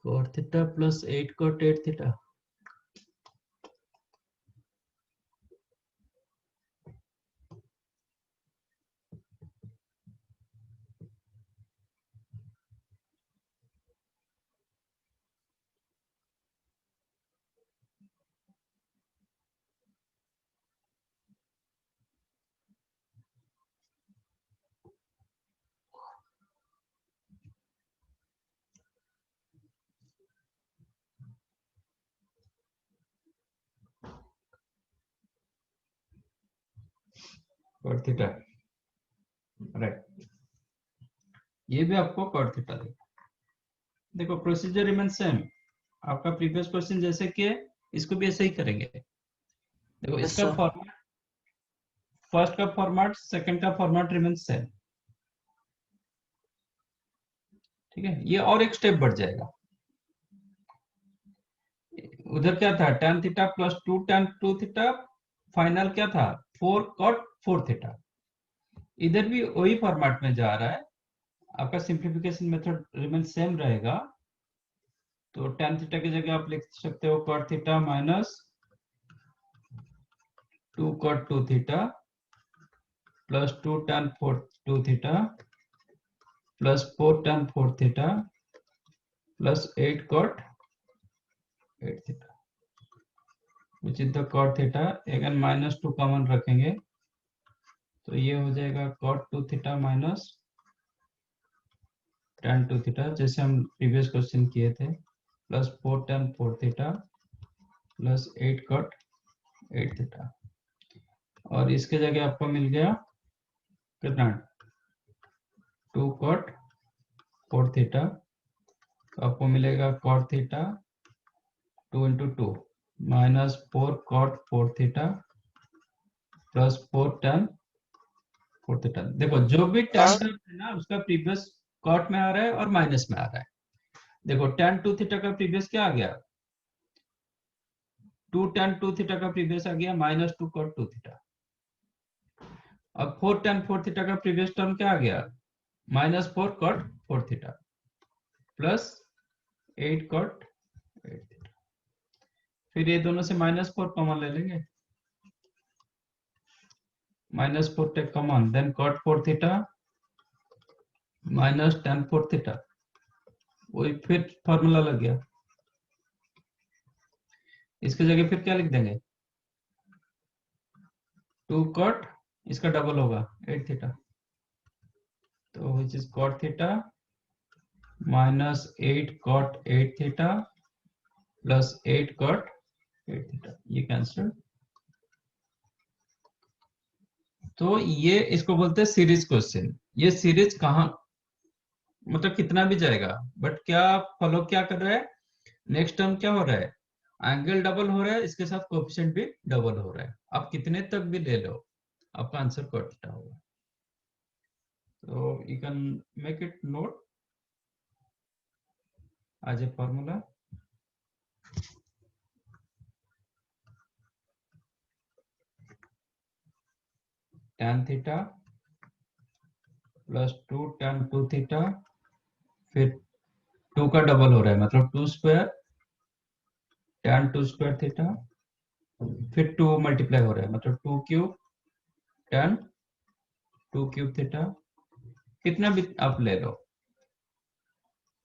cot theta plus 8 cot 8 theta। cot theta right, ये भी आपको cot theta देगा। देखो प्रोसीजर रिमेन सेम, आपका प्रीवियस क्वेश्चन जैसे कि इसको भी ऐसे ही करेंगे। देखो Yes, इसका sir. फॉर्मेट, फर्स्ट का फॉर्मेट सेकंड का फॉर्मेट रिमेन सेम, ठीक है। ये और एक स्टेप बढ़ जाएगा। उधर क्या था? tan theta plus 2 tan 2 theta, final क्या था? 4 cot 4 थीटा। इधर भी वही फॉर्मेट में जा रहा है, आपका सिंप्लीफिकेशन मेथड रिमेन सेम रहेगा। तो tan थीटा की जगह आप लिख सकते हो cot theta minus 2 cot 2 theta plus 2 tan 4 2 theta plus 4 tan 4 theta plus 8 cot 8 theta which is the cot theta. Again minus 2 common रखेंगे तो ये हो जाएगा cot 2 theta minus tan 2 theta, जैसे हम प्रीवियस क्वेश्चन किए थे, plus 4 tan 4 theta plus 8 cot 8 theta. और इसके जगह आपको मिल गया कितना? 2 cot 4 थीटा, तो आपको मिलेगा cot theta 2 into 2 minus 4 cot 4 theta plus 4 tan 4 theta. देखो जो भी tan टर्म है ना उसका प्रीवियस cot में आ रहा है और माइनस में आ रहा है। देखो tan 2 थीटा का प्रीवियस क्या आ गया? 2 tan 2 थीटा का प्रीवियस आ गया माइनस 2 cot 2 थीटा। अब 4 tan 4 थीटा का प्रीवियस टर्म क्या आ गया? Minus 4 cot 4 theta plus 8 cot 8 theta. फिर ये दोनों से माइनस 4 कॉमन ले लेंगे, minus 4 take common, then cot 4 theta minus tan 4 theta, वही फिर फॉर्मूला लग गया। इसके जगह फिर क्या लिख देंगे? 2 cot, इसका डबल होगा 8 थीटा, तो which is cot theta minus 8 cot 8 theta plus 8 cot 8 theta, ये कैंसिल। तो ये इसको बोलते हैं सीरीज क्वेश्चन। ये सीरीज कहाँ, मतलब कितना भी जाएगा, बट क्या फॉलो क्या कर रहा है? नेक्स्ट टर्म क्या हो रहा है? एंगल डबल हो रहा है, इसके साथ कोएफिशिएंट भी डबल हो रहा है। आप कितने तक भी ले लो, आपका आंसर cot थीटा होगा। तो you can make it note as a formula। tan theta plus 2 tan 2 theta, फिर 2 का डबल हो रहा है मतलब 2 स्क्वायर tan 2 स्क्वायर थीटा, फिर 2 मल्टीप्लाई हो रहा है मतलब 2 क्यूब tan 2 क्यूब थीटा, कितना भी आप ले लो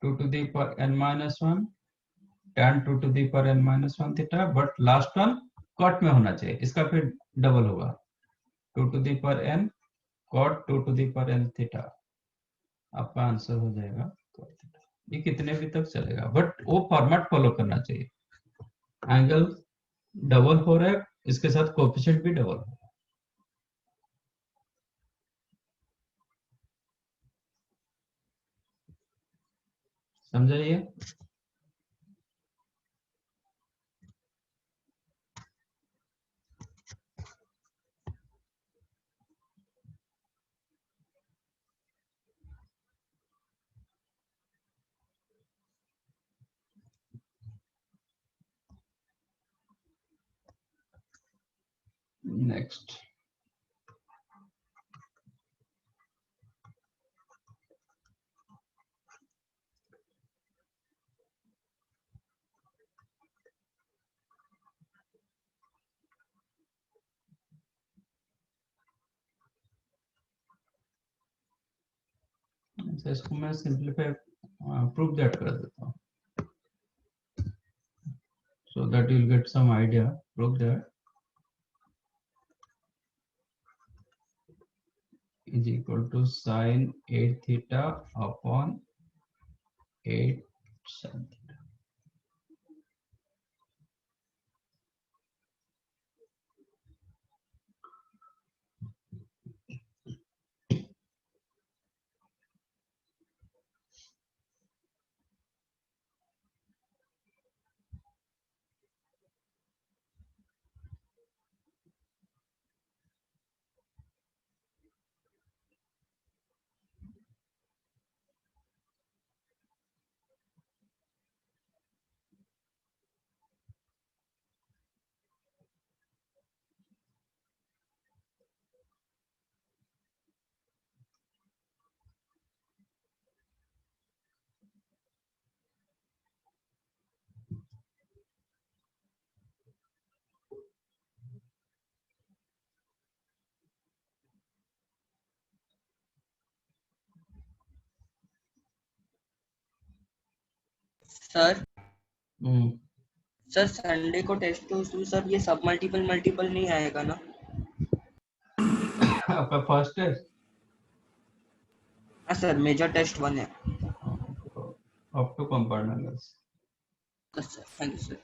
2 to the power n minus 1 tan 2 to the power n minus 1 theta, but last one cot में होना चाहिए, इसका फिर डबल होगा 2 to the power n cot 2 to the power n theta, आपका आंसर हो जाएगा cot थीटा। ये कितने भी तक चलेगा बट वो फॉर्मेट फॉलो करना चाहिए, एंगल डबल हो रहा है इसके साथ कोएफिशिएंट भी डबल हो रहा है। समझाइए। नेक्स्ट इसको मैं सिंपलीफाई प्रूफ दैट कर देता हूँ so that you'll get some idea. Prove that is equal to sin 8 theta upon 8 sin theta. Sir hmm, sir Sunday को टेस्ट तो सर ये सब मल्टीपल मल्टीपल नहीं आएगा ना? आपका फर्स्ट है हाँ सर, मेजर टेस्ट 1 है। Up to compound angles. Sir thank you sir.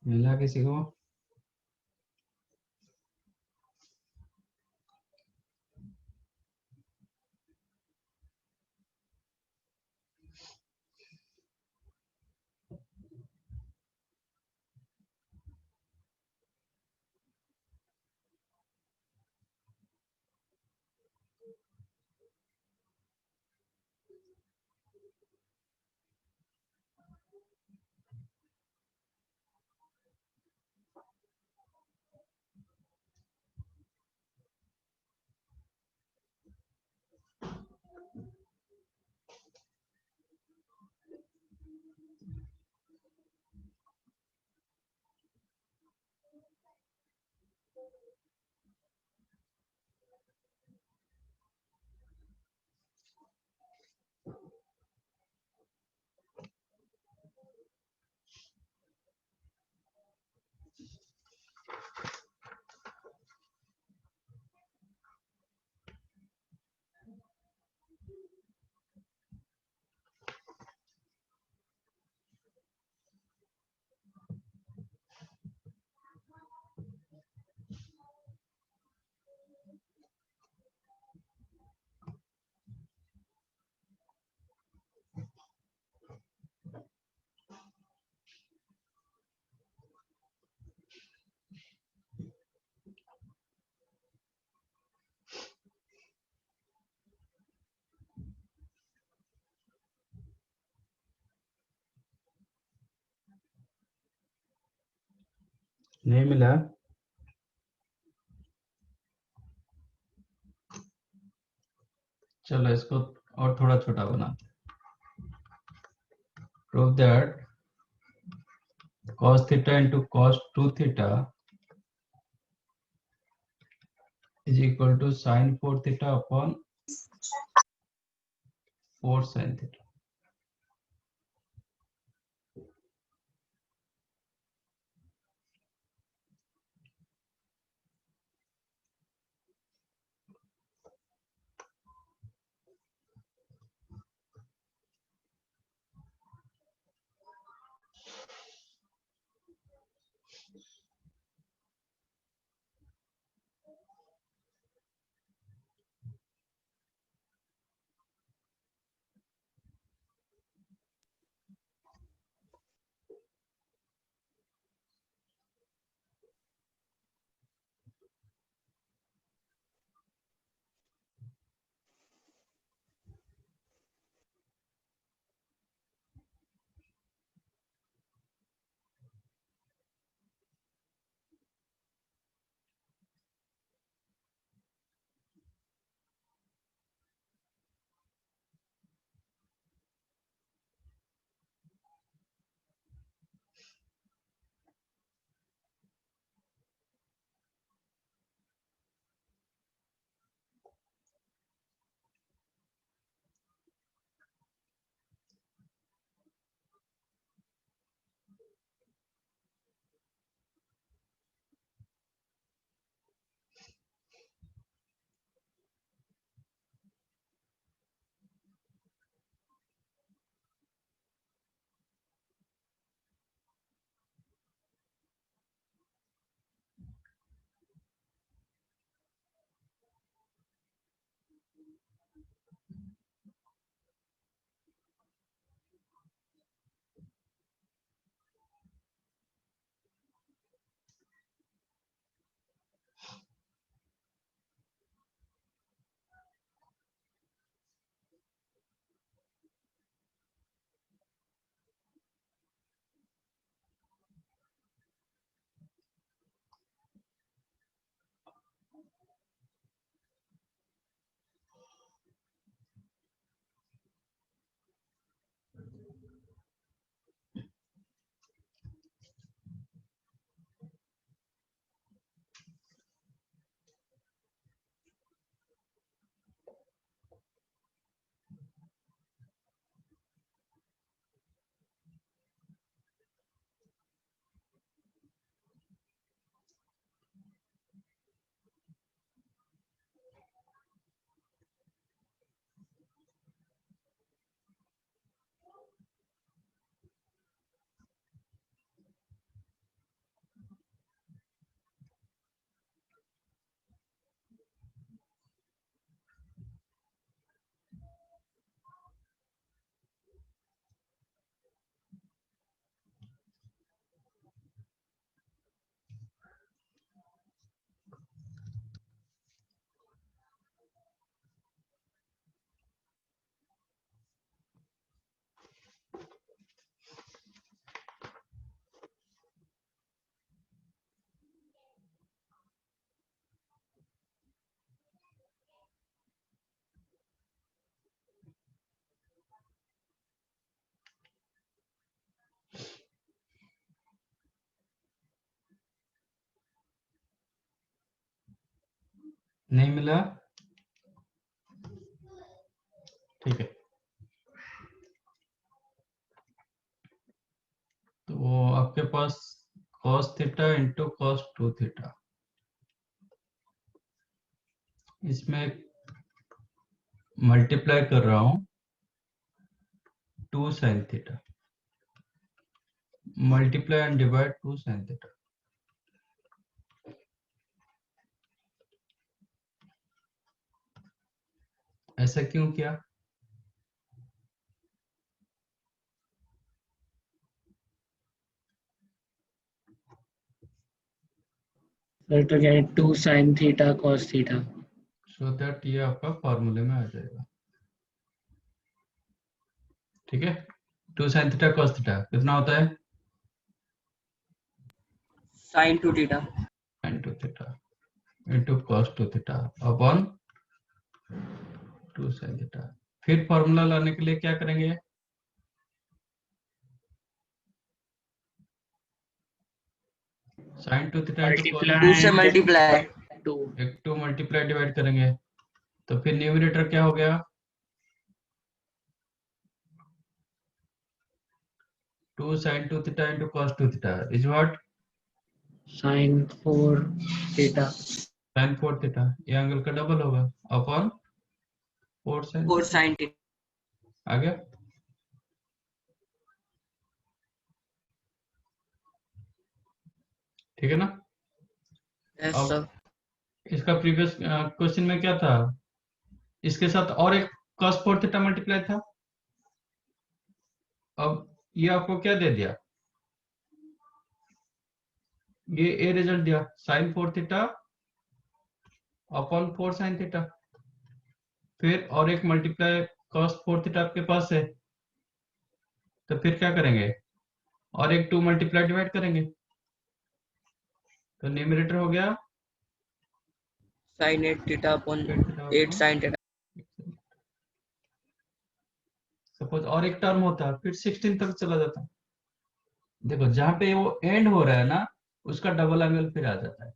मिला किसी को? नहीं मिला? चलो इसको और थोड़ा छोटा बनाते हैं। Prove that cos theta into cos 2 theta is equal to sin 4 theta upon 4 sin theta. नहीं मिला? ठीक है, तो आपके पास cos theta into cos 2 theta, इसमें मल्टीप्लाई कर रहा हूं 2 sin theta, multiply and divide 2 sin theta. ऐसा क्यों किया? सर तो क्या है 2 sin theta cos theta. So that ये आपका फॉर्मूले में आ जाएगा। ठीक है, 2 sin थीटा cos थीटा कितना होता है? sin 2 theta sin 2 theta into cos 2 theta upon 2 sin theta. फिर फॉर्मूला लाने के लिए क्या करेंगे? sin 2 थीटा इंटू cos 2 से मल्टीप्लाई 2 एक 2 मल्टीप्लाई डिवाइड करेंगे, तो फिर न्यूमरेटर क्या हो गया? 2 sin 2 theta into cos 2 theta is what? sin 4 theta sin 4 theta, ये एंगल का डबल होगा upon 4 sin 4 theta. sin theta. आ गया? ठीक है ना? यस अब सर। इसका प्रीवियस क्वेश्चन में क्या था? इसके साथ और एक cos 4 थीटा मल्टीप्लाई था। अब ये आपको क्या दे दिया? ये ए रिजल्ट दिया, sin 4 theta upon 4 sin theta. फिर और एक मल्टीप्लाई cos 4 थीटा आपके पास है, तो फिर क्या करेंगे? और एक 2 मल्टीप्लाई डिवाइड करेंगे, तो न्यूमरेटर हो गया sin 8 theta upon 8 theta 8 sin theta. Suppose और एक टर्म होता फिर 16 तक चला जाता। देखो जहां पे वो एंड हो रहा है ना, उसका डबल एंगल फिर आ जाता है।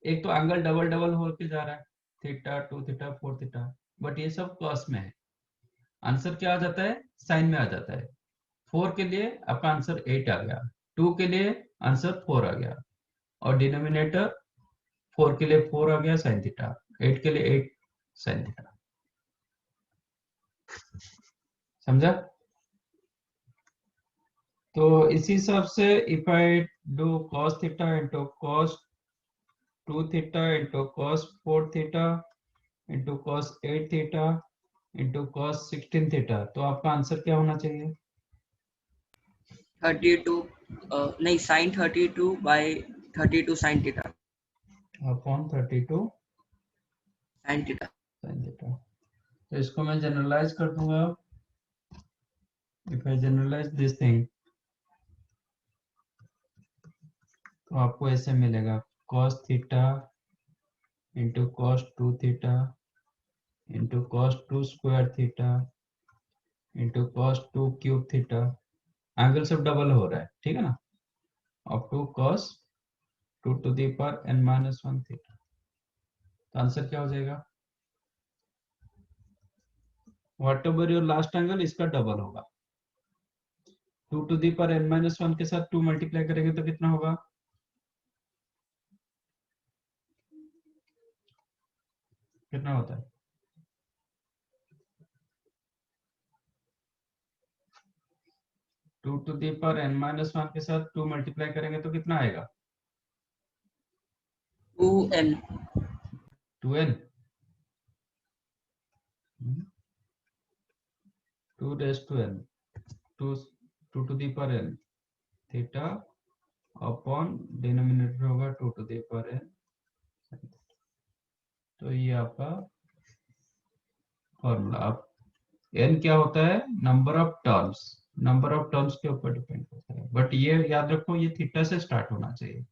एक तो एंगल डबल डबल होके जा रहा है, थीटा 2 थीटा 4 थीटा, बट ये सब कॉस में है। आंसर क्या आ जाता है? साइन में आ जाता है। 4 के लिए आपका आंसर 8 आ गया, 2 के लिए आंसर 4 आ गया, और डिनोमिनेटर 4 के लिए 4 आ गया साइन थीटा, 8 के लिए 8 साइन थीटा। समझा? तो इसी हिसाब से if I do cos theta into cos 2 theta into cos 4 theta into cos 8 theta into cos 16 theta, तो आपका आंसर क्या होना चाहिए? 32 नहीं sin 32 by 32 sin theta upon 32 sin theta. sin theta. तो इसको मैं जनरलाइज कर दूंगा। If I generalise this thing, तो आपको ऐसे मिलेगा cos theta into cos 2 theta into cos 2 square theta into cos 2 cube theta. Angle सब डबल हो रहा है, ठीक है ना? Up to cos 2 to the power n-1 theta. तो आंसर क्या हो जाएगा? What ever your last angle, इसका डबल होगा। 2 टू दी पर n-1 के साथ 2 मल्टीप्लाई करेंगे तो कितना होगा? कितना होता है? 2 टू दी पर n-1 के साथ 2 मल्टीप्लाई करेंगे तो कितना आएगा? 2n 2n 2 raise to n 2 2 to the पर n थीटा अपॉन डिनोमिनेटर होगा 2 टू दी पर n। तो ये आपका फॉर्मूला। अब n क्या होता है? Number of terms, number of terms के ऊपर डिपेंड करता है, बट ये याद रखो ये थीटा से स्टार्ट होना चाहिए।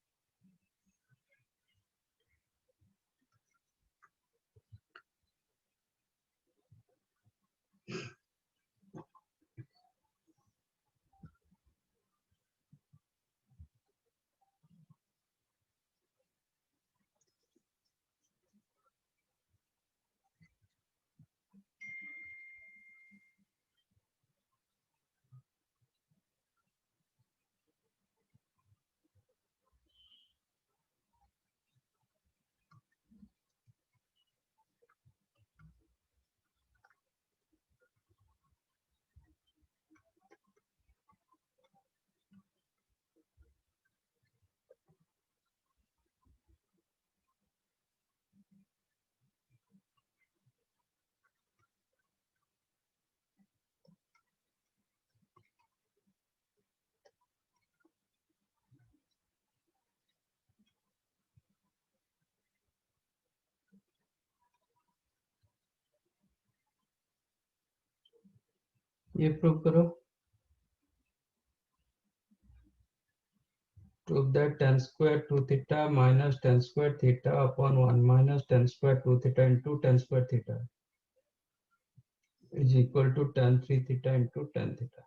ये प्रूव करो। Prove that tan square 2 theta minus tan square theta upon 1 minus tan square 2 theta into tan square theta is equal to tan 3 theta into tan theta.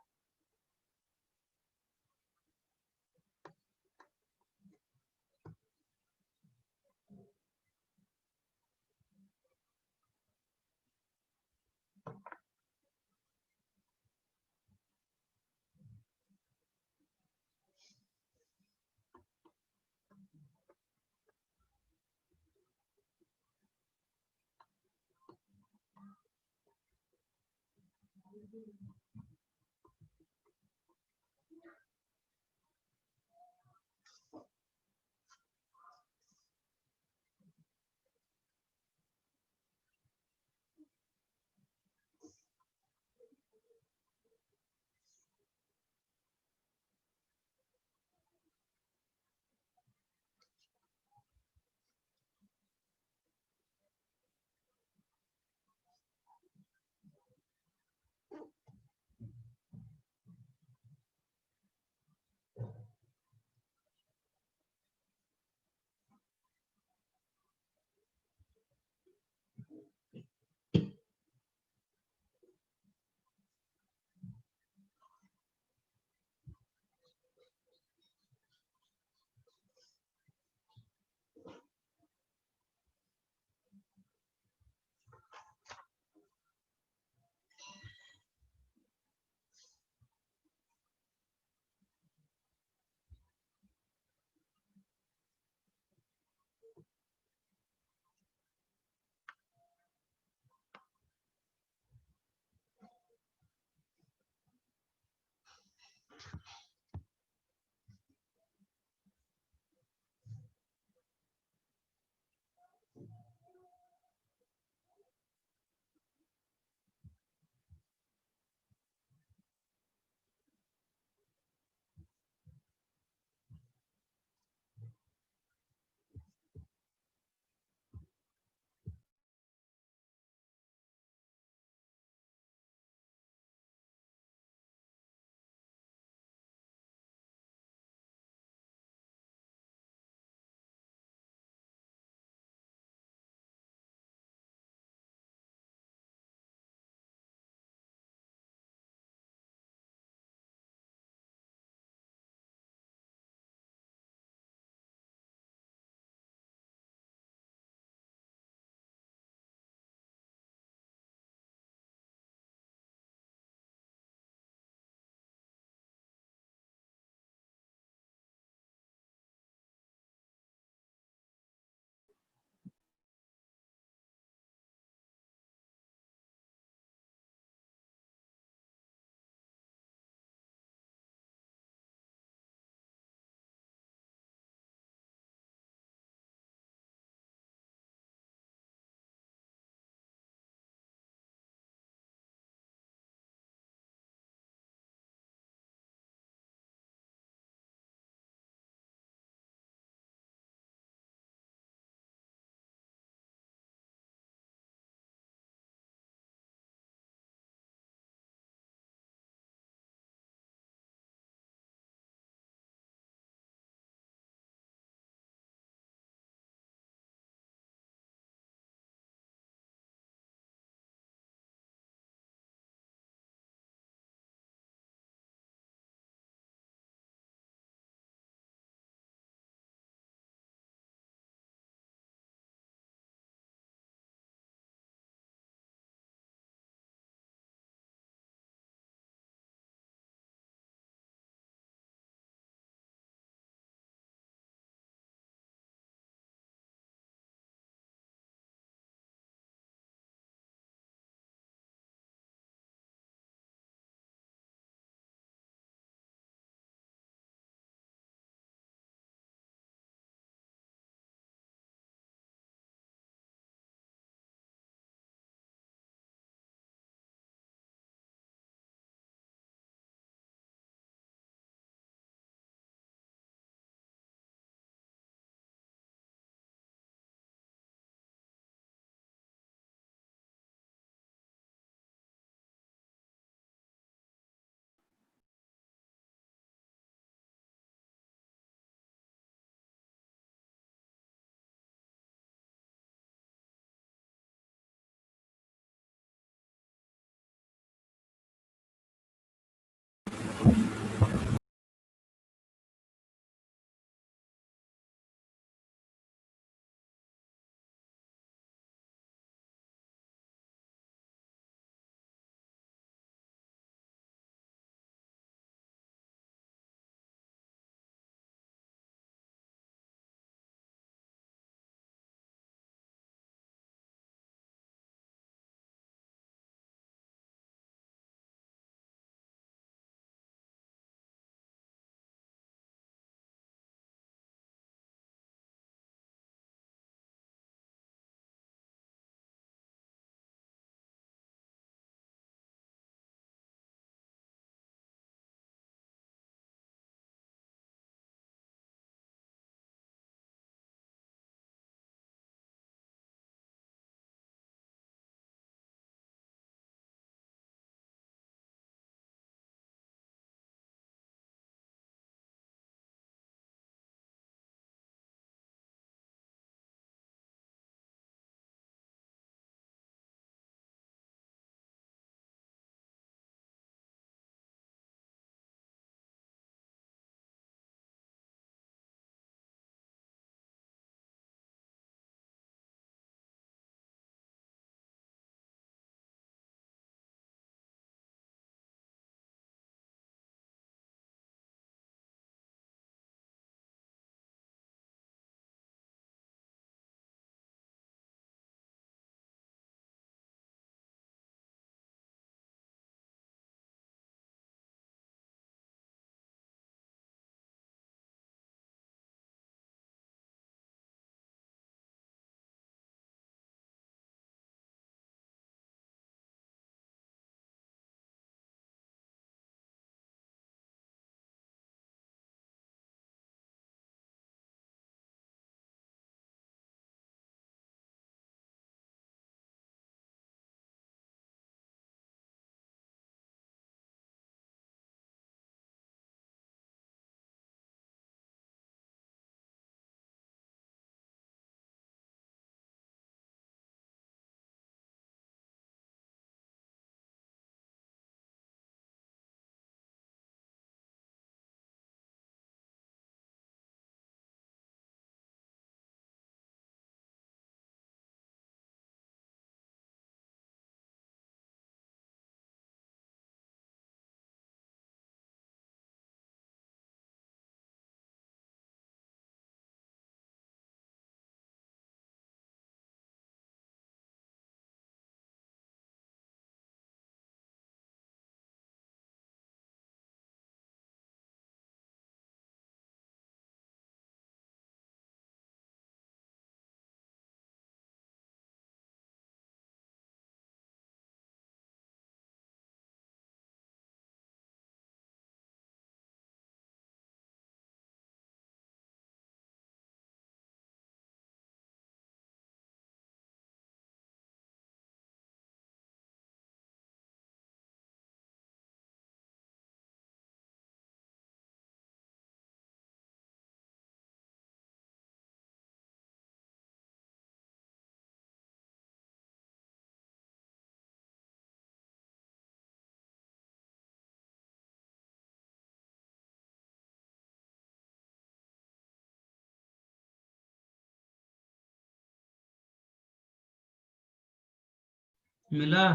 मिला?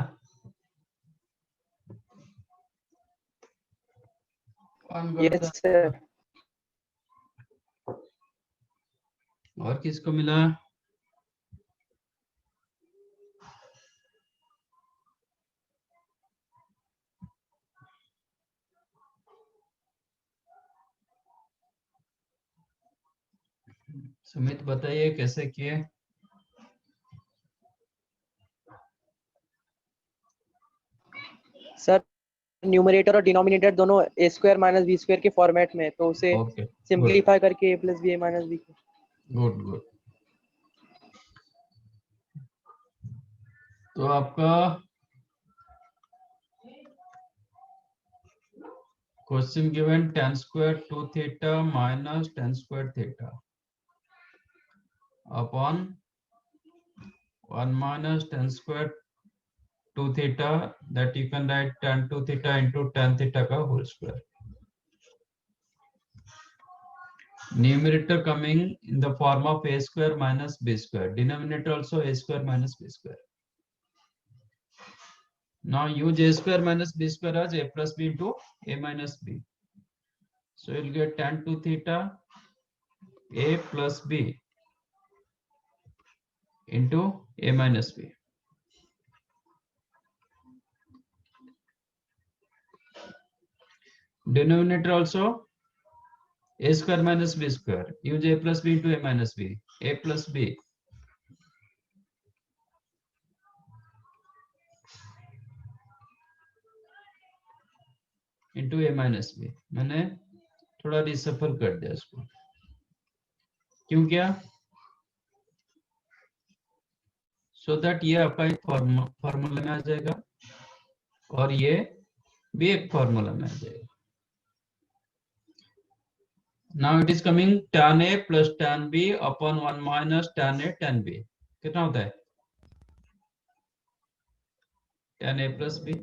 कौन यस करता? सर। और किसको मिला? सुमित बताइए कैसे किए? सर न्यूमरेटर और डिनोमिनेटर दोनों ए स्क्वायर माइनस बी स्क्वायर के फॉर्मेट में है, तो उसे ओके, गुड सिंपलीफाई करके ए प्लस बी ए माइनस बी। Good good. तो आपका question given tan square 2 theta minus tan square theta upon 1 minus tan square 2 theta, that you can write tan 2 theta into tan theta का whole square. Numerator coming in the form of a square minus b square. Denominator also a square minus b square. Now use a square minus b square as a plus b into a minus b. So you'll get tan 2 theta a plus b into a minus b. Denominator also a square minus b square. Use a plus b into a minus b. A plus b into a minus b. मैंने थोड़ा reshuffle कर दिया इसको। क्यों किया? So that ये आपका एक फॉर्मूला में आ जाएगा और ये भी एक फॉर्मूला में आ जाएगा। Now it is coming tan a plus tan b upon 1 minus tan a tan b। कितना होता है? tan a plus b।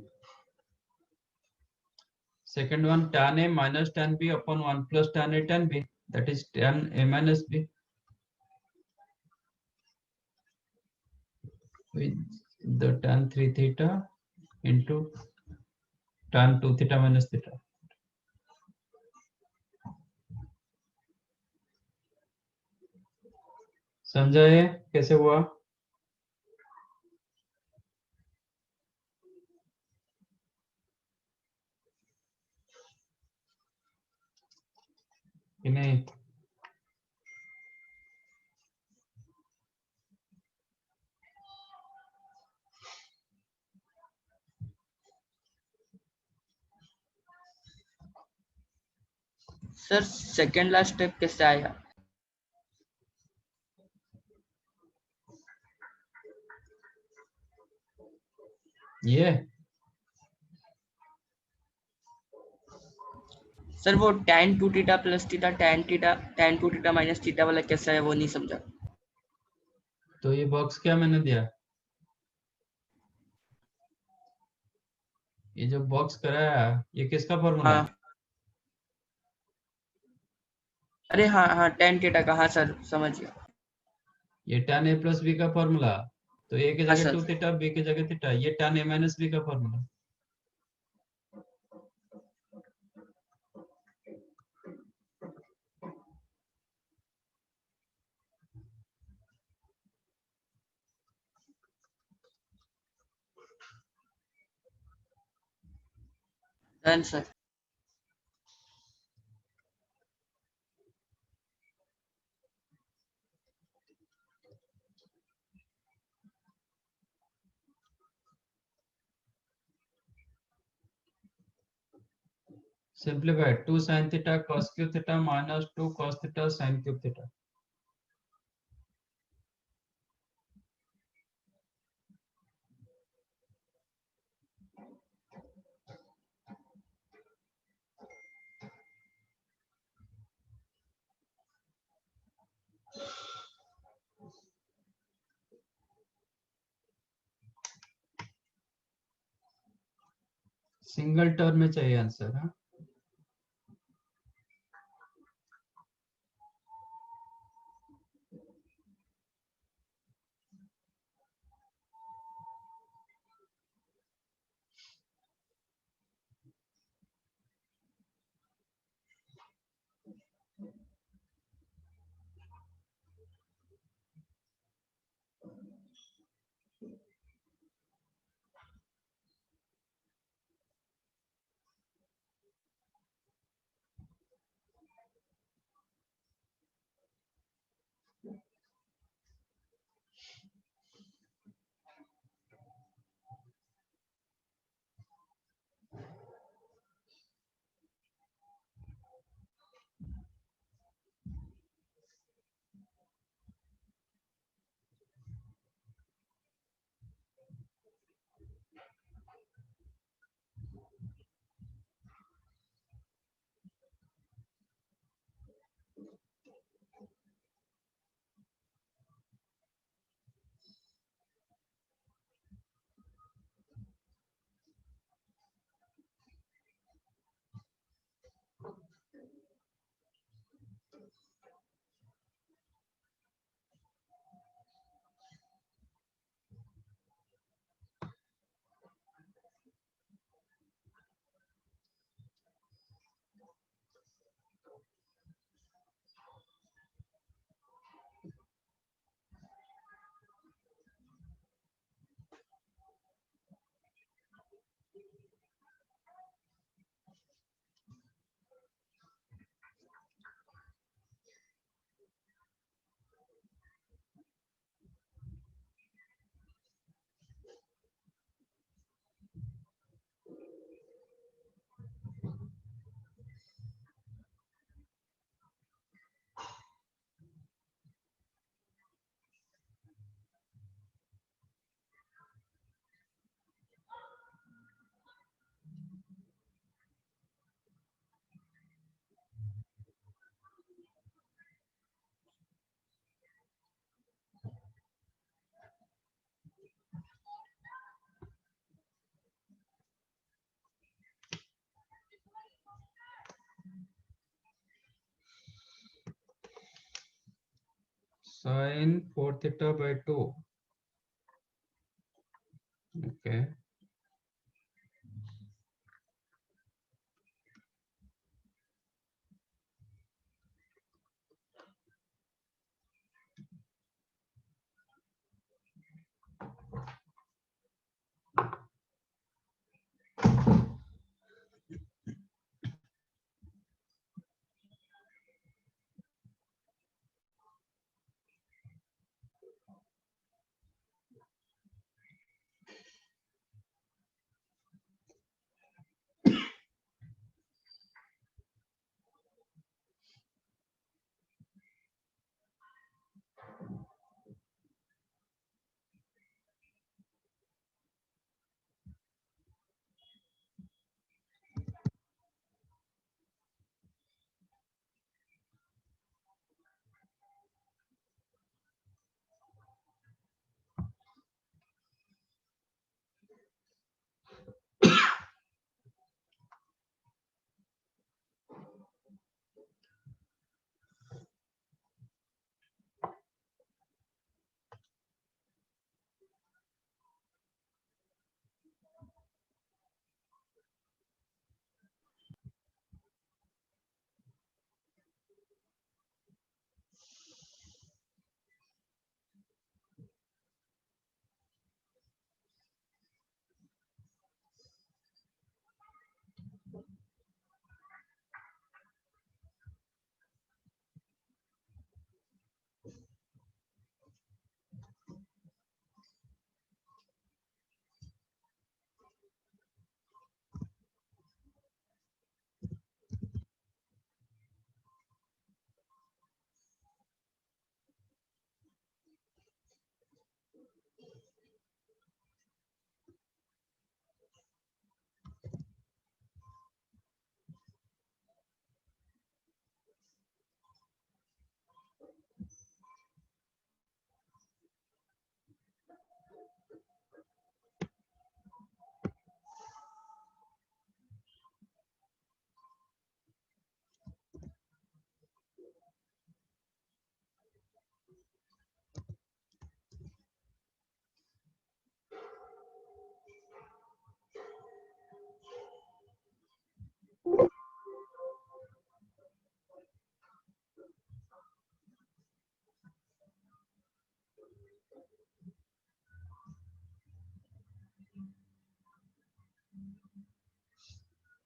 Second one tan a minus tan b upon 1 plus tan a tan b, that is tan a minus b with the tan 3 theta into tan 2 theta minus theta। समझा ये कैसे हुआ? कि नहीं? Sir second last step कैसे आया? ये sir वो tan 2 theta plus theta tan 2 theta minus theta वाला कैसा है वो नहीं समझा। तो ये बॉक्स क्या मैंने दिया? ये जो बॉक्स कराया ये किसका फॉर्मूला? हाँ अरे हाँ हाँ tan थीटा का, हाँ सर समझ गया। ये tan a प्लस बी का फॉर्मूला। तो a की हाँ जगह सर 2 थीटा, b की जगह थीटा, ये tan a माइनस बी का formula. Done sir. Simplify 2 sin theta cos cube theta minus 2 cos theta sin cube theta. Single term में चाहिए आंसर। हाँ sin 4 theta by 2. Okay.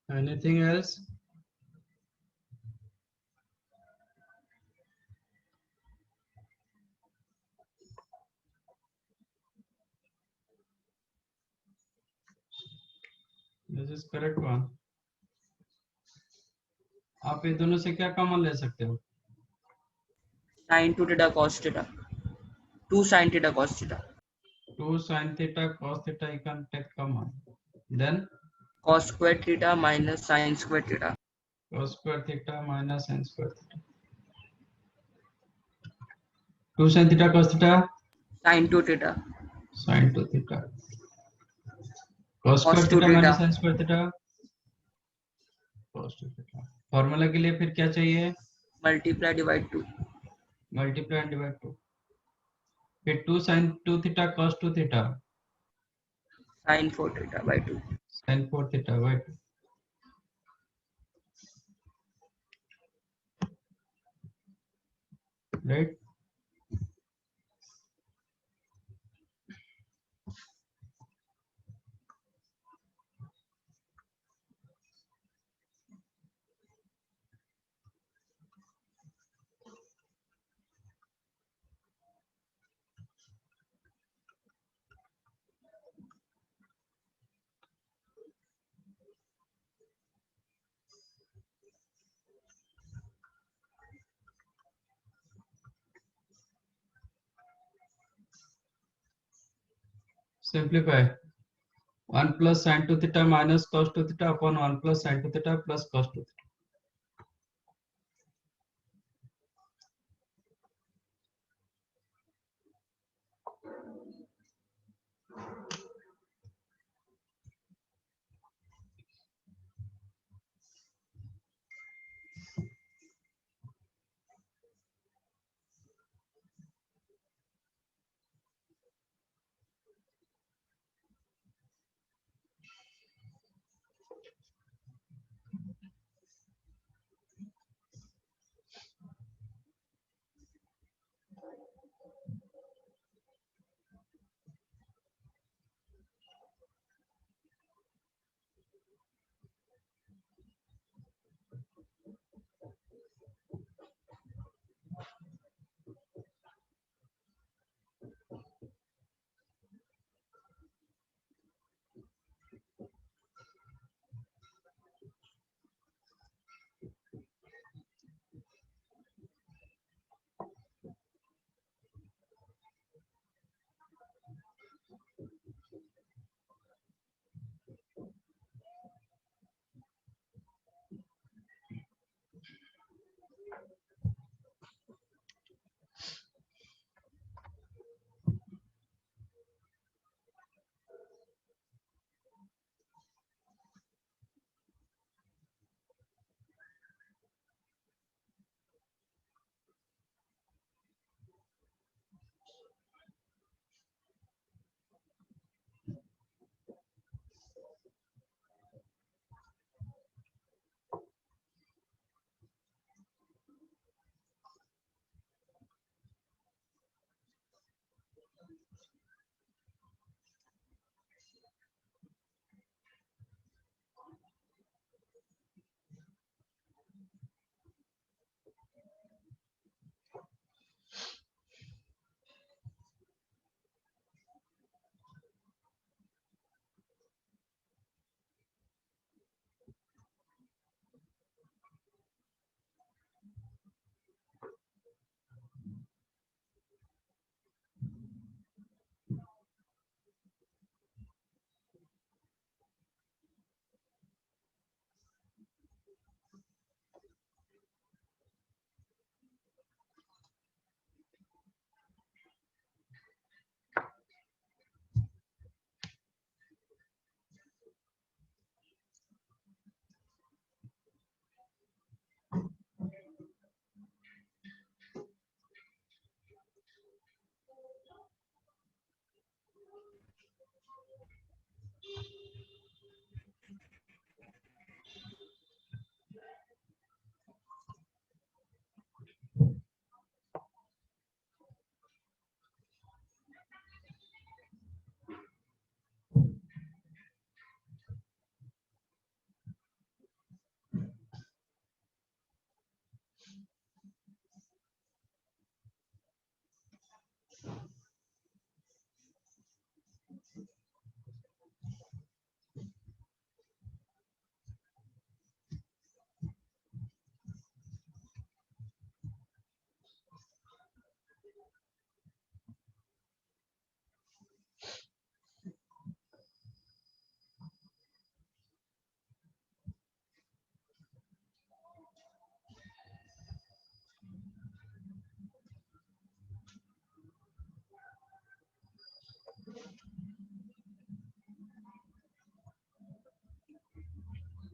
Anything else? This is correct one. आप ये दोनों से क्या common ले सकते हो? sin 2 theta cos theta. 2 sin theta cos theta. 2 sin theta cos theta you can take common. Then Cos square theta minus sin square theta. cos square theta minus sin square theta. 2 sin theta cos theta Sin 2 theta. sin 2 theta. Cos square 2 theta minus theta. sin square theta cos 2 theta. Formula के लिए फिर क्या चाहिए? Multiply divide 2. Multiply and divide 2. फिर 2 sin 2 theta cos 2 theta Sin 4 theta by 2. sin 4 theta by 2. Right? Simplify. 1 plus sin 2 theta minus cos 2 theta upon 1 plus sin 2 theta plus cos 2 theta.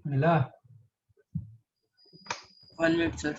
मिला? 1 minute sir.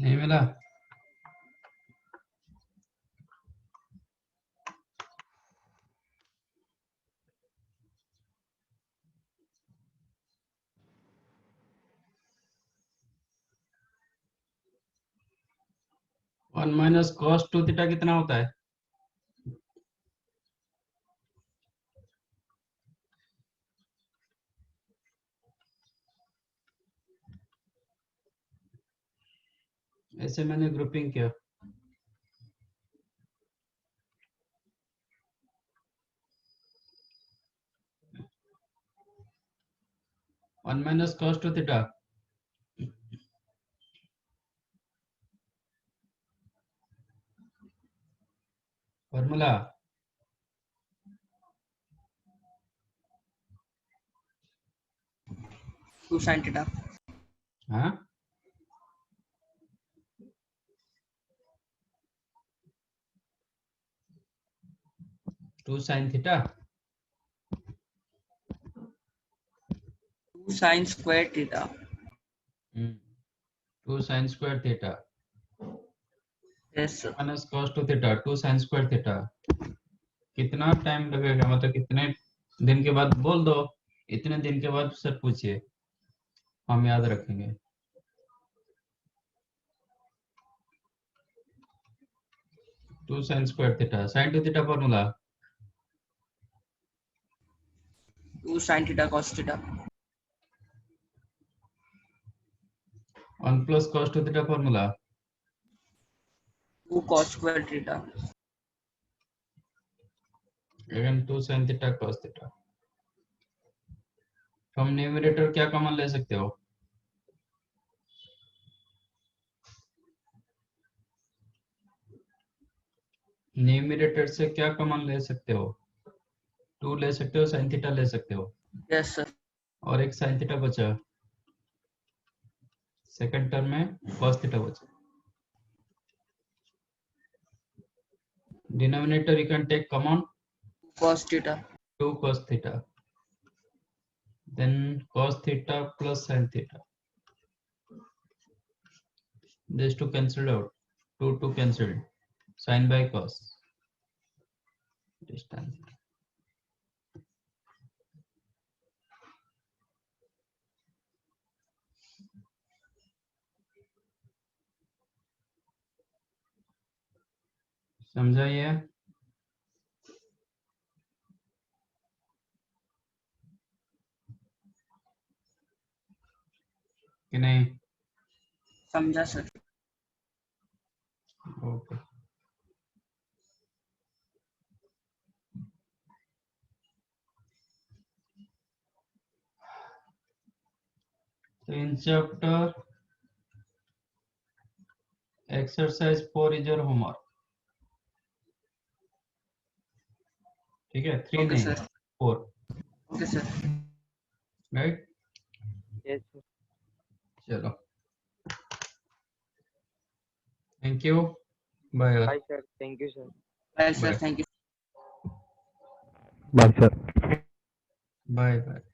नहीं मिला? One minus cos two theta कितना होता है? ऐसे मैंने grouping किया। One minus cos two theta formula 2 sin theta. हाँ 2 sin theta 2 sin square theta. 2 sin square theta Yes sir. Minus cos two theta 2 sin square theta कितना time लगेगा, मतलब कितने दिन के बाद? बोल दो, इतने दिन के बाद सर पूछिए, हम याद रखेंगे। Two sine square theta sine two theta formula 2 sin theta cos theta. 1 plus cos two theta formula 2 cos square theta. Again 2 sin theta cos theta. From numerator क्या कॉमन ले सकते हो? न्यूमरेटर से क्या कॉमन ले सकते हो? 2 ले सकते हो, sin थीटा ले सकते हो, Yes sir. और एक sin थीटा बचा, सेकंड टर्म में cos थीटा बचा। Denominator you can take common Cos theta. 2 cos theta, then cos theta plus sin theta, these two cancelled out, 2 cancelled, sin by cos, distance. समझाइए कि नहीं? समझा sir. Okay तो in chapter exercise 4 is your homework, ठीक है? 3 Okay नहीं sir. 4, Okay sir. Right? Yes चलो thank you, bye bye sir, thank you sir. Bye sir. Bye. Thank you. Bye, sir. Bye bye.